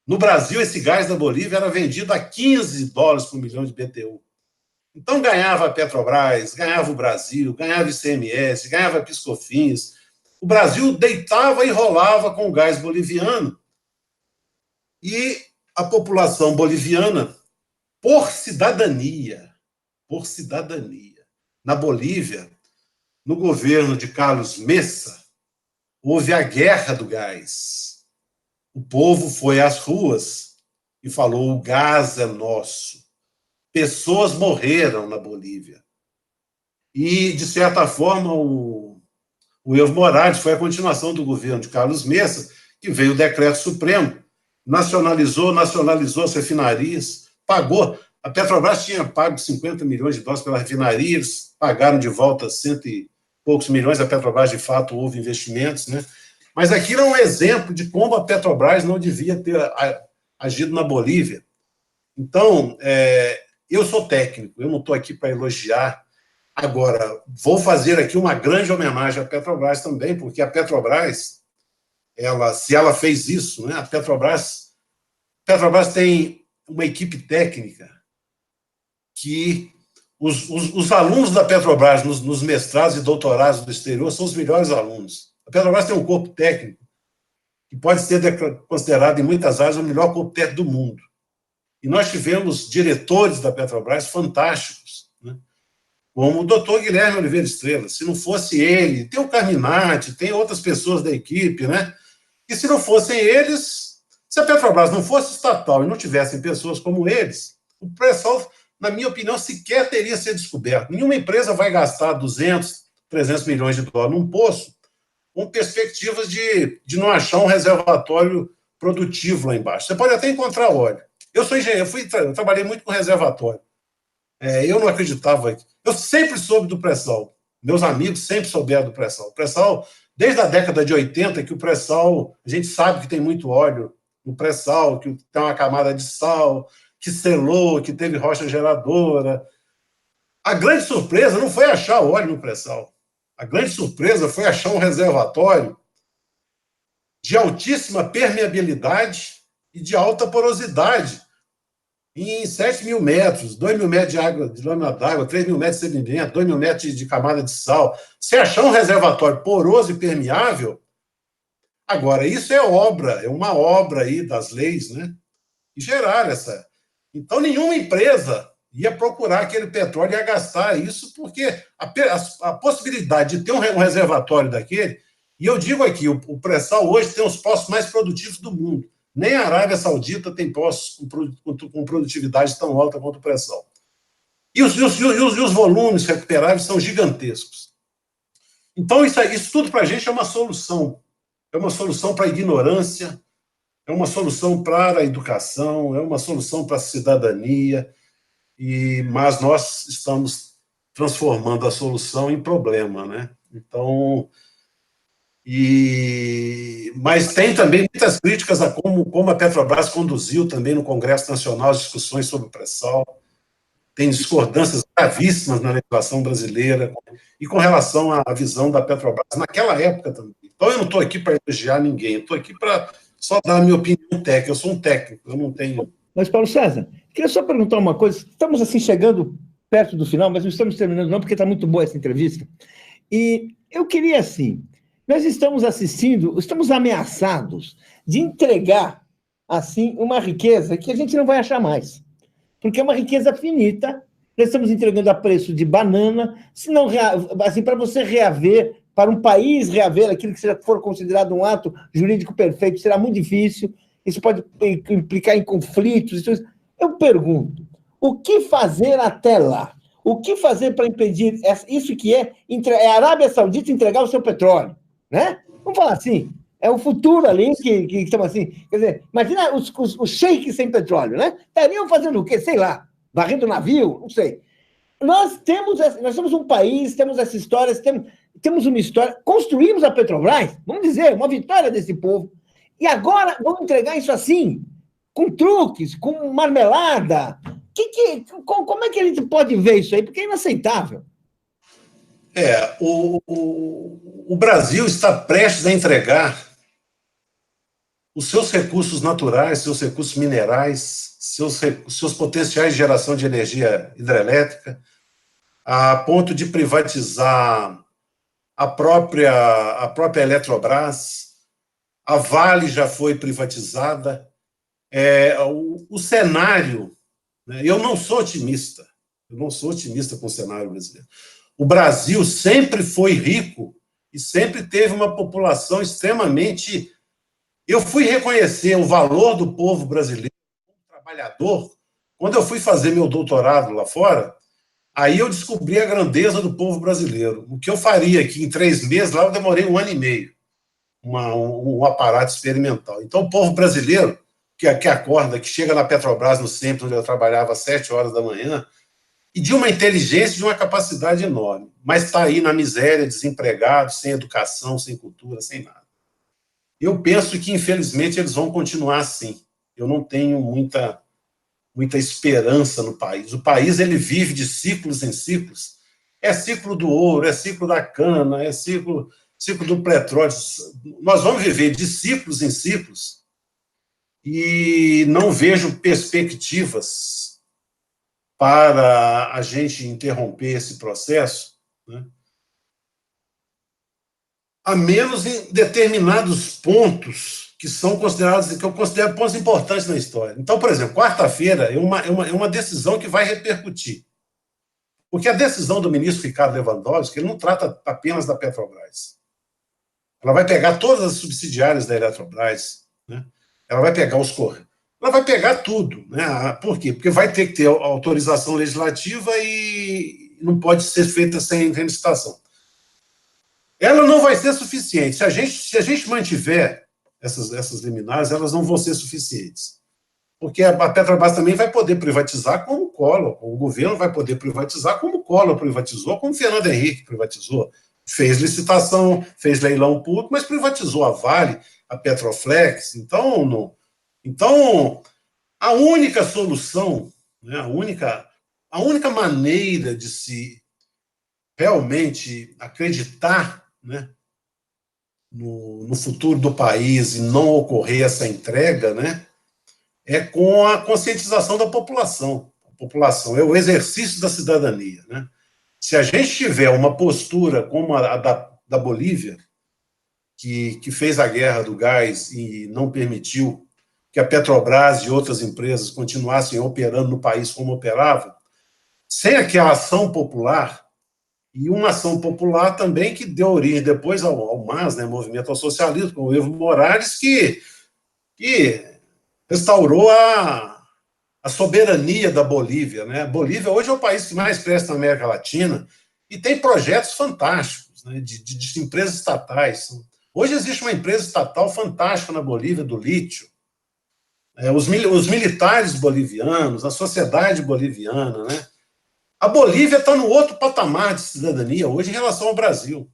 No Brasil, esse gás da Bolívia era vendido a 15 dólares por milhão de BTU. Então, ganhava a Petrobras, ganhava o Brasil, ganhava ICMS, ganhava PiscoFins. O Brasil deitava e rolava com o gás boliviano. E a população boliviana, por cidadania, na Bolívia, no governo de Carlos Mesa, houve a guerra do gás. O povo foi às ruas e falou: o gás é nosso. Pessoas morreram na Bolívia. E, de certa forma, o Evo Morales foi a continuação do governo de Carlos Mesa, que veio o decreto supremo, nacionalizou as refinarias, pagou. A Petrobras tinha pago 50 milhões de dólares pela refinaria, eles pagaram de volta 100 e poucos milhões. A Petrobras, de fato, houve investimentos, né? Mas aquilo é um exemplo de como a Petrobras não devia ter agido na Bolívia. Então, eu sou técnico, eu não estou aqui para elogiar. Agora, vou fazer aqui uma grande homenagem à Petrobras também, porque a Petrobras, se ela fez isso, né, a Petrobras tem uma equipe técnica que os alunos da Petrobras nos mestrados e doutorados do exterior são os melhores alunos. A Petrobras tem um corpo técnico que pode ser considerado, em muitas áreas, o melhor corpo técnico do mundo. E nós tivemos diretores da Petrobras fantásticos, né? Como o doutor Guilherme Oliveira Estrela. Se não fosse ele, tem o Carminati, tem outras pessoas da equipe, né? E se não fossem eles, se a Petrobras não fosse estatal e não tivessem pessoas como eles, o pré-sal, na minha opinião, sequer teria sido descoberto. Nenhuma empresa vai gastar 200, 300 milhões de dólares num poço com perspectivas de não achar um reservatório produtivo lá embaixo. Você pode até encontrar óleo, Eu sou engenheiro, eu trabalhei muito com reservatório. Eu não acreditava. Eu sempre soube do pré-sal. Meus amigos sempre souberam do pré-sal. O pré-sal, desde a década de 80, que o pré-sal, a gente sabe que tem muito óleo no pré-sal, que tem uma camada de sal, que selou, que teve rocha geradora. A grande surpresa não foi achar óleo no pré-sal. A grande surpresa foi achar um reservatório de altíssima permeabilidade e de alta porosidade, em 7.000 metros, 2.000 metros de água, de lâmina d'água, 3.000 metros de sedimento, 2.000 metros de camada de sal. Se achar um reservatório poroso e permeável, agora, isso é uma obra aí das leis, né? E gerar essa. Então, nenhuma empresa ia procurar aquele petróleo e ia gastar isso, porque a possibilidade de ter um reservatório daquele, e eu digo aqui, o pré-sal hoje tem os poços mais produtivos do mundo. Nem a Arábia Saudita tem poços com produtividade tão alta quanto o pré-sal. E os volumes recuperáveis são gigantescos. Então, isso tudo para a gente é uma solução. É uma solução para a ignorância, é uma solução para a educação, é uma solução para a cidadania, mas nós estamos transformando a solução em problema, né? Então... Mas tem também muitas críticas a como a Petrobras conduziu também no Congresso Nacional as discussões sobre o pré-sal. Tem discordâncias gravíssimas na legislação brasileira e com relação à visão da Petrobras naquela época também. Então, eu não estou aqui para elogiar ninguém, eu estou aqui para só dar a minha opinião técnica. Eu sou um técnico, eu não tenho... Mas, Paulo César, queria só perguntar uma coisa. Estamos, assim, chegando perto do final, mas não estamos terminando não, porque está muito boa essa entrevista. E eu queria, assim... Nós estamos ameaçados de entregar, assim, uma riqueza que a gente não vai achar mais. Porque é uma riqueza finita, nós estamos entregando a preço de banana, se não, assim, para você reaver, para um país reaver aquilo que já for considerado um ato jurídico perfeito, será muito difícil, isso pode implicar em conflitos. Eu pergunto, o que fazer até lá? O que fazer para impedir isso que é a Arábia Saudita entregar o seu petróleo? Né? Vamos falar assim, é o futuro ali que estamos assim. Quer dizer, imagina os sheiks sem petróleo, né? Estariam fazendo o quê? Sei lá, varrendo navio? Não sei. Nós somos um país, temos essa história, temos uma história, construímos a Petrobras, vamos dizer, uma vitória desse povo, e agora vamos entregar isso assim, com truques, com marmelada. Como é que a gente pode ver isso aí? Porque é inaceitável. O Brasil está prestes a entregar os seus recursos naturais, seus recursos minerais, seus potenciais de geração de energia hidrelétrica, a ponto de privatizar a própria Eletrobras. A Vale já foi privatizada. O cenário, né, eu não sou otimista com o cenário brasileiro. O Brasil sempre foi rico e sempre teve uma população extremamente... Eu fui reconhecer o valor do povo brasileiro como trabalhador quando eu fui fazer meu doutorado lá fora. Aí eu descobri a grandeza do povo brasileiro. O que eu faria aqui em 3 meses, lá eu demorei 1 ano e meio, um aparato experimental. Então, o povo brasileiro, que acorda, que chega na Petrobras, no centro, onde eu trabalhava às 7 horas da manhã, e de uma inteligência, de uma capacidade enorme, mas está aí na miséria, desempregado, sem educação, sem cultura, sem nada. Eu penso que, infelizmente, eles vão continuar assim. Eu não tenho muita esperança no país. O país, ele vive de ciclos em ciclos. É ciclo do ouro, é ciclo da cana, é ciclo do petróleo. Nós vamos viver de ciclos em ciclos e não vejo perspectivas para a gente interromper esse processo, né? A menos em determinados pontos que são considerados, que eu considero pontos importantes na história. Então, por exemplo, quarta-feira é uma decisão que vai repercutir. Porque a decisão do ministro Ricardo Lewandowski, ele não trata apenas da Petrobras. Ela vai pegar todas as subsidiárias da Eletrobras, né? Ela vai pegar os Correios. Ela vai pegar tudo, né? Por quê? Porque vai ter que ter autorização legislativa e não pode ser feita sem licitação. Ela não vai ser suficiente. Se a gente mantiver essas liminares, elas não vão ser suficientes. porque a Petrobras também vai poder privatizar como o Collor, o governo vai poder privatizar como o Collor privatizou, como o Fernando Henrique privatizou. Fez licitação, fez leilão público, mas privatizou a Vale, a Petroflex. Então, a única solução, né, a única maneira de se realmente acreditar, né, no futuro do país e não ocorrer essa entrega, né, é com a conscientização da população. A população é o exercício da cidadania, né? Se a gente tiver uma postura como a da Bolívia, que fez a guerra do gás e não permitiu que a Petrobras e outras empresas continuassem operando no país como operavam, sem aquela ação popular, e uma ação popular também que deu origem depois ao MAS, né, Movimento ao Socialismo, com o Evo Morales, que restaurou a soberania da Bolívia, né? A Bolívia hoje é o país que mais cresce na América Latina e tem projetos fantásticos, né, de empresas estatais. Hoje existe uma empresa estatal fantástica na Bolívia, do lítio. Os militares bolivianos, a sociedade boliviana, né? A Bolívia está no outro patamar de cidadania hoje em relação ao Brasil.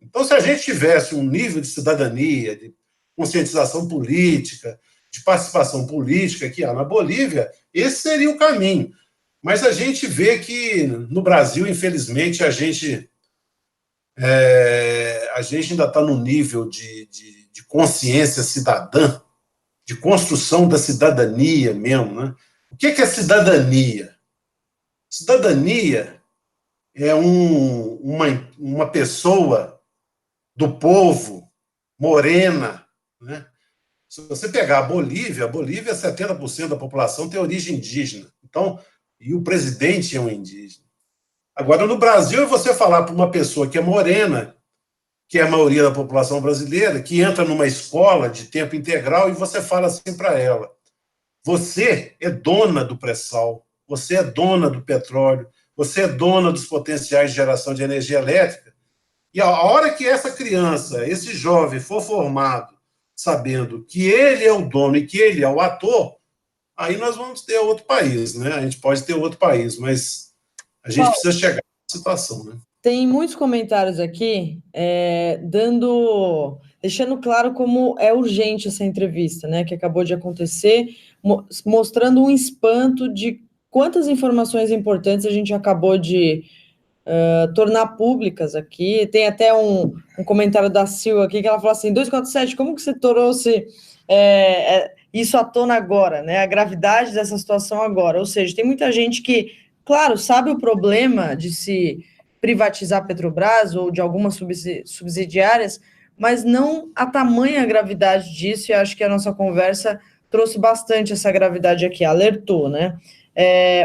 Então, se a gente tivesse um nível de cidadania, de conscientização política, de participação política que há na Bolívia, esse seria o caminho. Mas a gente vê que no Brasil, infelizmente, a gente ainda está no nível de consciência cidadã, de construção da cidadania mesmo, né? O que é cidadania? Cidadania é uma pessoa do povo, morena, né? Se você pegar a Bolívia, 70% da população tem origem indígena. Então, e o presidente é um indígena. Agora, no Brasil, é você falar para uma pessoa que é morena, que é a maioria da população brasileira, que entra numa escola de tempo integral e você fala assim para ela: você é dona do pré-sal, você é dona do petróleo, você é dona dos potenciais de geração de energia elétrica. E a hora que essa criança, esse jovem, for formado sabendo que ele é o dono e que ele é o ator, aí nós vamos ter outro país, né? A gente pode ter outro país, mas a gente precisa chegar nessa situação, né? Tem muitos comentários aqui deixando claro como é urgente essa entrevista, né, que acabou de acontecer, mostrando um espanto de quantas informações importantes a gente acabou de tornar públicas aqui. Tem até um comentário da Sil aqui que ela falou assim: 247, como que você trouxe isso à tona agora, né? A gravidade dessa situação agora. Ou seja, tem muita gente que, claro, sabe o problema de se privatizar a Petrobras ou de algumas subsidiárias, mas não a tamanha gravidade disso, e acho que a nossa conversa trouxe bastante essa gravidade aqui, alertou, né?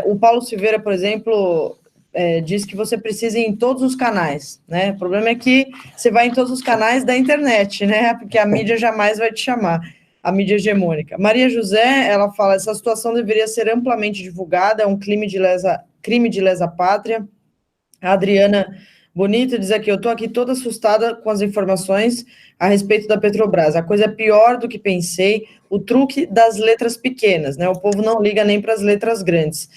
O Paulo Silveira, por exemplo, diz que você precisa ir em todos os canais, né? O problema é que você vai em todos os canais da internet, né? Porque a mídia jamais vai te chamar, a mídia hegemônica. Maria José, ela fala: essa situação deveria ser amplamente divulgada, é um crime de lesa pátria. A Adriana Bonito diz aqui: eu estou aqui toda assustada com as informações a respeito da Petrobras. A coisa é pior do que pensei, o truque das letras pequenas, né? O povo não liga nem para as letras grandes.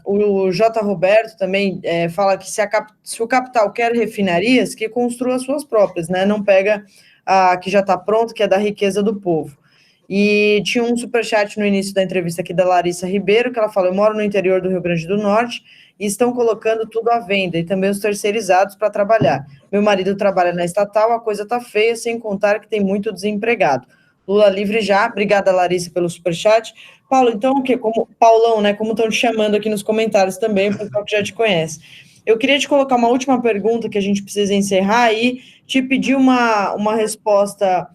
O J. Roberto também fala que se o capital quer refinarias, que construa as suas próprias, né? Não pega a que já está pronta, que é da riqueza do povo. E tinha um superchat no início da entrevista aqui da Larissa Ribeiro, que ela fala: eu moro no interior do Rio Grande do Norte e estão colocando tudo à venda, e também os terceirizados para trabalhar. Meu marido trabalha na estatal, a coisa está feia, sem contar que tem muito desempregado. Lula livre já. Obrigada, Larissa, pelo superchat. Paulo, então, o quê? Paulão, né? Como estão te chamando aqui nos comentários também, o pessoal que já te conhece. Eu queria te colocar uma última pergunta que a gente precisa encerrar e te pedir uma resposta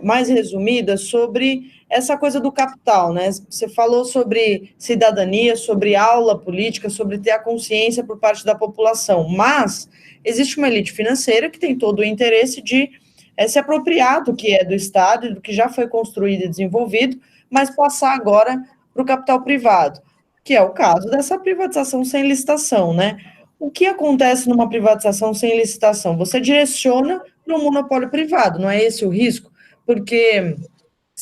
mais resumida sobre essa coisa do capital, né? Você falou sobre cidadania, sobre aula política, sobre ter a consciência por parte da população, mas existe uma elite financeira que tem todo o interesse de se apropriar do que é do Estado e do que já foi construído e desenvolvido, mas passar agora para o capital privado, que é o caso dessa privatização sem licitação, né? O que acontece numa privatização sem licitação? Você direciona para um monopólio privado, não é esse o risco? Porque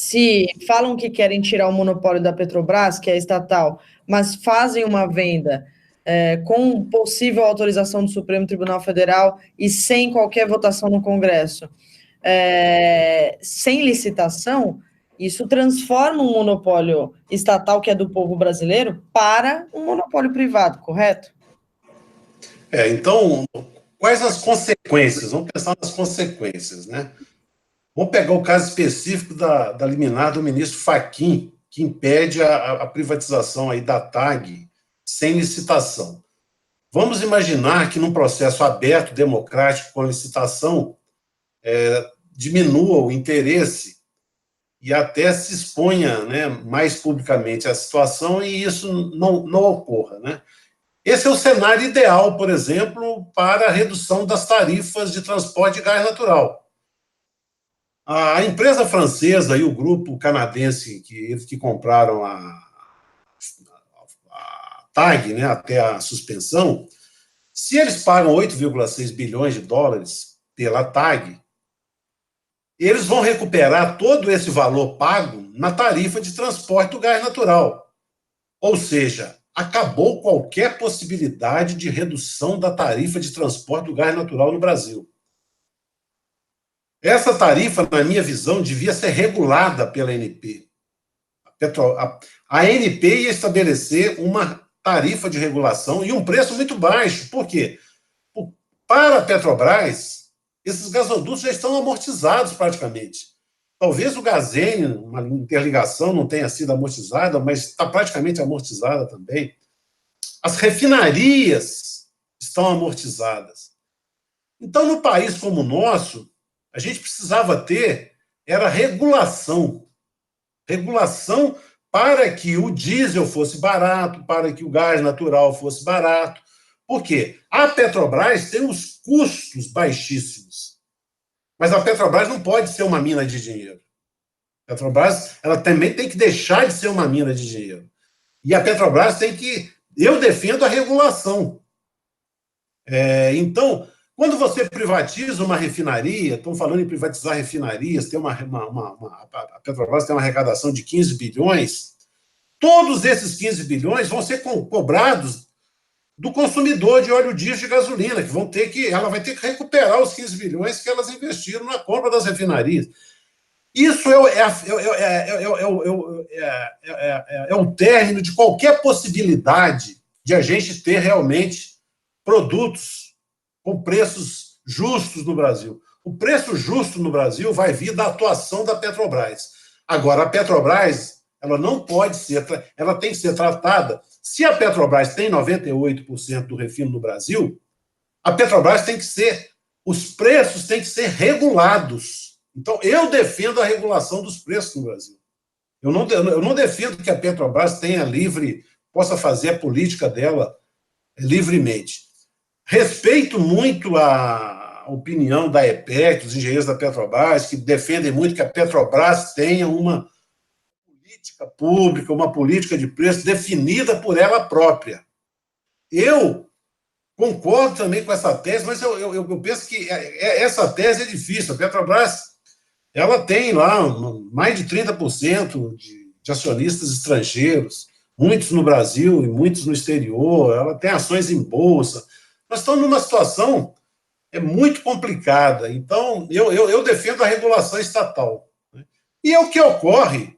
se falam que querem tirar o monopólio da Petrobras, que é estatal, mas fazem uma venda com possível autorização do Supremo Tribunal Federal e sem qualquer votação no Congresso, sem licitação, isso transforma um monopólio estatal, que é do povo brasileiro, para um monopólio privado, correto? Então, quais as consequências? Vamos pensar nas consequências, né? Vamos pegar o caso específico da liminar do ministro Fachin, que impede a privatização aí da TAG sem licitação. Vamos imaginar que num processo aberto, democrático, com licitação, diminua o interesse e até se exponha, né, mais publicamente a situação e isso não ocorra, né? Esse é o cenário ideal, por exemplo, para a redução das tarifas de transporte de gás natural. A empresa francesa e o grupo canadense que compraram a TAG, né, até a suspensão, se eles pagam 8,6 bilhões de dólares pela TAG, eles vão recuperar todo esse valor pago na tarifa de transporte do gás natural. Ou seja, acabou qualquer possibilidade de redução da tarifa de transporte do gás natural no Brasil. Essa tarifa, na minha visão, devia ser regulada pela ANP. A ANP ia estabelecer uma tarifa de regulação e um preço muito baixo. Por quê? Para a Petrobras, esses gasodutos já estão amortizados praticamente. Talvez o Gazênio, uma interligação, não tenha sido amortizada, mas está praticamente amortizada também. As refinarias estão amortizadas. Então, no país como o nosso, a gente precisava ter regulação. Regulação para que o diesel fosse barato, para que o gás natural fosse barato. Por quê? A Petrobras tem os custos baixíssimos. Mas a Petrobras não pode ser uma mina de dinheiro. A Petrobras, ela também tem que deixar de ser uma mina de dinheiro. E a Petrobras tem que... Eu defendo a regulação. Então, quando você privatiza uma refinaria, estão falando em privatizar refinarias, a Petrobras tem uma arrecadação de 15 bilhões, todos esses 15 bilhões vão ser cobrados do consumidor de óleo diesel e gasolina, ela vai ter que recuperar os 15 bilhões que elas investiram na compra das refinarias. Isso é o término de qualquer possibilidade de a gente ter realmente produtos com preços justos no Brasil. O preço justo no Brasil vai vir da atuação da Petrobras. Agora, a Petrobras, ela não pode ser, ela tem que ser tratada. Se a Petrobras tem 98% do refino no Brasil, a Petrobras os preços têm que ser regulados. Então, eu defendo a regulação dos preços no Brasil. Eu não defendo que a Petrobras possa fazer a política dela livremente. Respeito muito a opinião da EPEC, dos engenheiros da Petrobras, que defendem muito que a Petrobras tenha uma política pública, uma política de preço definida por ela própria. Eu concordo também com essa tese, mas eu penso que essa tese é difícil. A Petrobras ela tem lá mais de 30% de acionistas estrangeiros, muitos no Brasil e muitos no exterior, ela tem ações em bolsa. Nós estamos numa situação muito complicada. Então, eu defendo a regulação estatal. Né? E é o que ocorre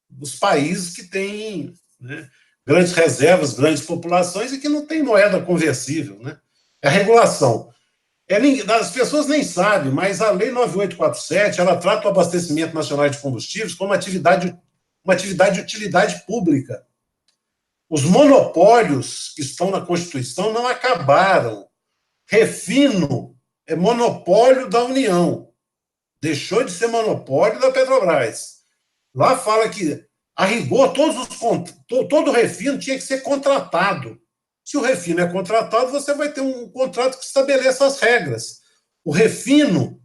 nos países que têm, né, grandes reservas, grandes populações e que não têm moeda conversível. Né? É a regulação. As pessoas nem sabem, mas a Lei 9847, ela trata o abastecimento nacional de combustíveis como uma atividade de utilidade pública. Os monopólios que estão na Constituição não acabaram. Refino é monopólio da União. Deixou de ser monopólio da Petrobras. Lá fala que, a rigor, todo refino tinha que ser contratado. Se o refino é contratado, você vai ter um contrato que estabeleça as regras. O refino,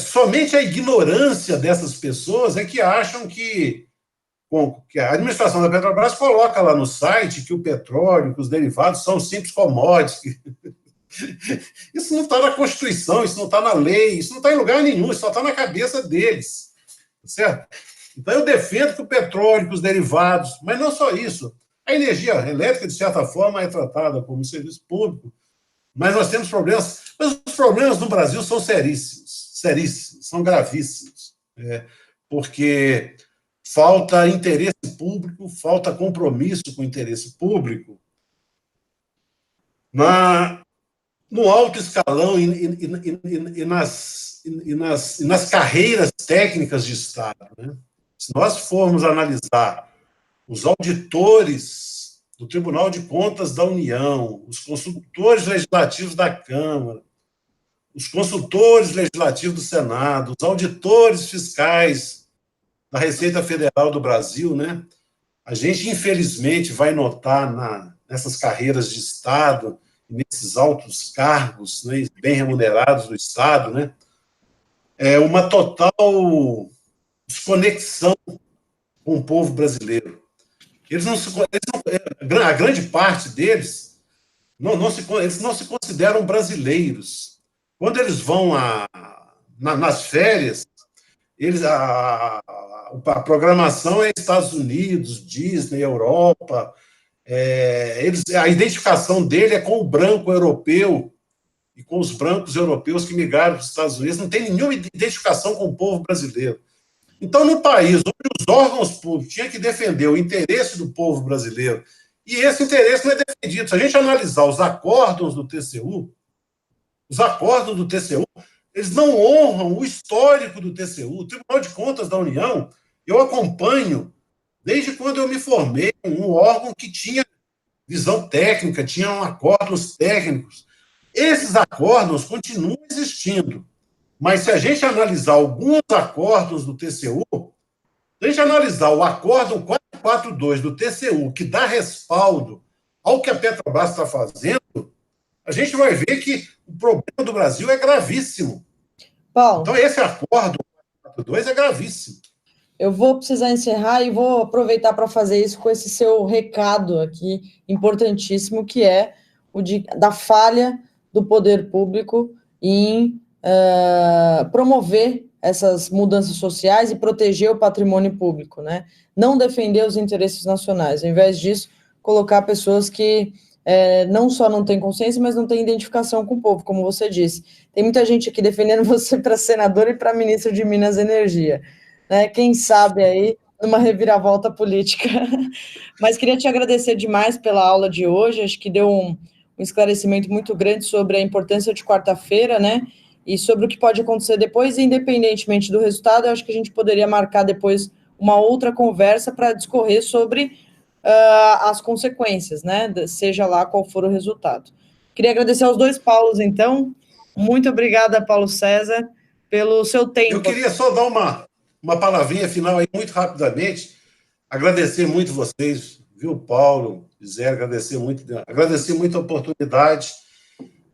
somente a ignorância dessas pessoas é que acham que a administração da Petrobras coloca lá no site que o petróleo, que os derivados são simples commodities. Isso não está na Constituição, isso não está na lei, isso não está em lugar nenhum, isso só está na cabeça deles. certo? Então, eu defendo que o petróleo, que os derivados, mas não só isso, a energia elétrica, de certa forma, é tratada como serviço público, mas nós temos problemas. Mas os problemas no Brasil são seríssimos, são gravíssimos, porque falta interesse público, falta compromisso com o interesse público no alto escalão e nas carreiras técnicas de Estado. Né? Se nós formos analisar os auditores do Tribunal de Contas da União, os consultores legislativos da Câmara, os consultores legislativos do Senado, os auditores fiscais da Receita Federal do Brasil, né? A gente, infelizmente, vai notar nessas carreiras de Estado, nesses altos cargos, né, bem remunerados do Estado, né, uma total desconexão com o povo brasileiro. A grande parte deles eles não se consideram brasileiros. Quando eles vão nas férias, a programação é Estados Unidos, Disney, Europa. A identificação dele é com o branco europeu e com os brancos europeus que migraram para os Estados Unidos. Não tem nenhuma identificação com o povo brasileiro. Então, no país onde os órgãos públicos tinham que defender o interesse do povo brasileiro, e esse interesse não é defendido. Se a gente analisar os acórdãos do TCU, eles não honram o histórico do TCU. O Tribunal de Contas da União, eu acompanho desde quando eu me formei, um órgão que tinha visão técnica, tinha acordos técnicos. Esses acordos continuam existindo. Mas se a gente analisar alguns acordos do TCU, se a gente analisar o acordo 442 do TCU, que dá respaldo ao que a Petrobras está fazendo, a gente vai ver que o problema do Brasil é gravíssimo. Paulo, então, esse acordo 442 é gravíssimo. Eu vou precisar encerrar e vou aproveitar para fazer isso com esse seu recado aqui, importantíssimo, que é da falha do poder público em promover essas mudanças sociais e proteger o patrimônio público, né? Não defender os interesses nacionais, ao invés disso, colocar pessoas que não só não têm consciência, mas não têm identificação com o povo, como você disse. Tem muita gente aqui defendendo você para senador e para ministro de Minas e Energia. Né? Quem sabe aí, numa reviravolta política. Mas queria te agradecer demais pela aula de hoje, acho que deu um esclarecimento muito grande sobre a importância de quarta-feira, né? E sobre o que pode acontecer depois, independentemente do resultado, eu acho que a gente poderia marcar depois uma outra conversa para discorrer sobre as consequências, né? Seja lá qual for o resultado. Queria agradecer aos dois Paulos, então. Muito obrigada, Paulo César, pelo seu tempo. Eu queria só dar uma palavrinha final aí, muito rapidamente. Agradecer muito vocês, viu, Paulo, Gisele, agradecer muito a oportunidade.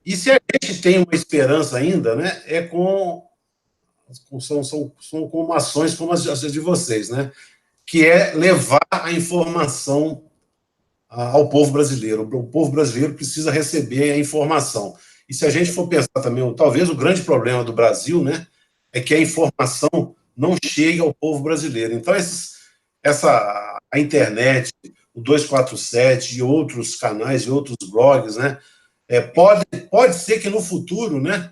E se a gente tem uma esperança ainda, né, são com ações como as de vocês, né, que é levar a informação ao povo brasileiro. O povo brasileiro precisa receber a informação. E se a gente for pensar também, talvez o grande problema do Brasil, né, é que a informação não chega ao povo brasileiro. Então, a internet, o 247 e outros canais e outros blogs, né, pode ser que no futuro, né,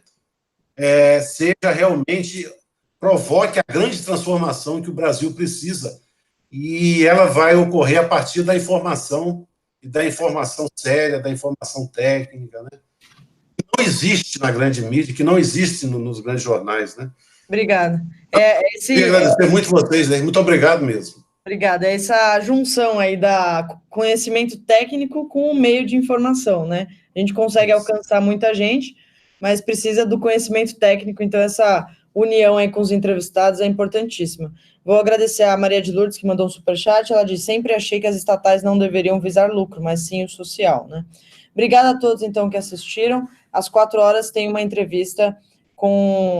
seja realmente, provoque a grande transformação que o Brasil precisa, e ela vai ocorrer a partir da informação, e da informação séria, da informação técnica, né, que não existe na grande mídia, que não existe nos grandes jornais, né. Obrigada. Queria agradecer muito vocês, né? Muito obrigado mesmo. Obrigada. Essa junção aí da conhecimento técnico com o meio de informação, né? A gente consegue alcançar muita gente, mas precisa do conhecimento técnico, então essa união aí com os entrevistados é importantíssima. Vou agradecer a Maria de Lourdes, que mandou um superchat, ela diz, sempre achei que as estatais não deveriam visar lucro, mas sim o social, né? Obrigada a todos, então, que assistiram. Às 4h tem uma entrevista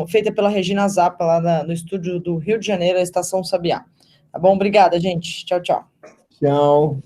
feita pela Regina Zappa, lá no estúdio do Rio de Janeiro, a Estação Sabiá. Tá bom? Obrigada, gente. Tchau, tchau. Tchau.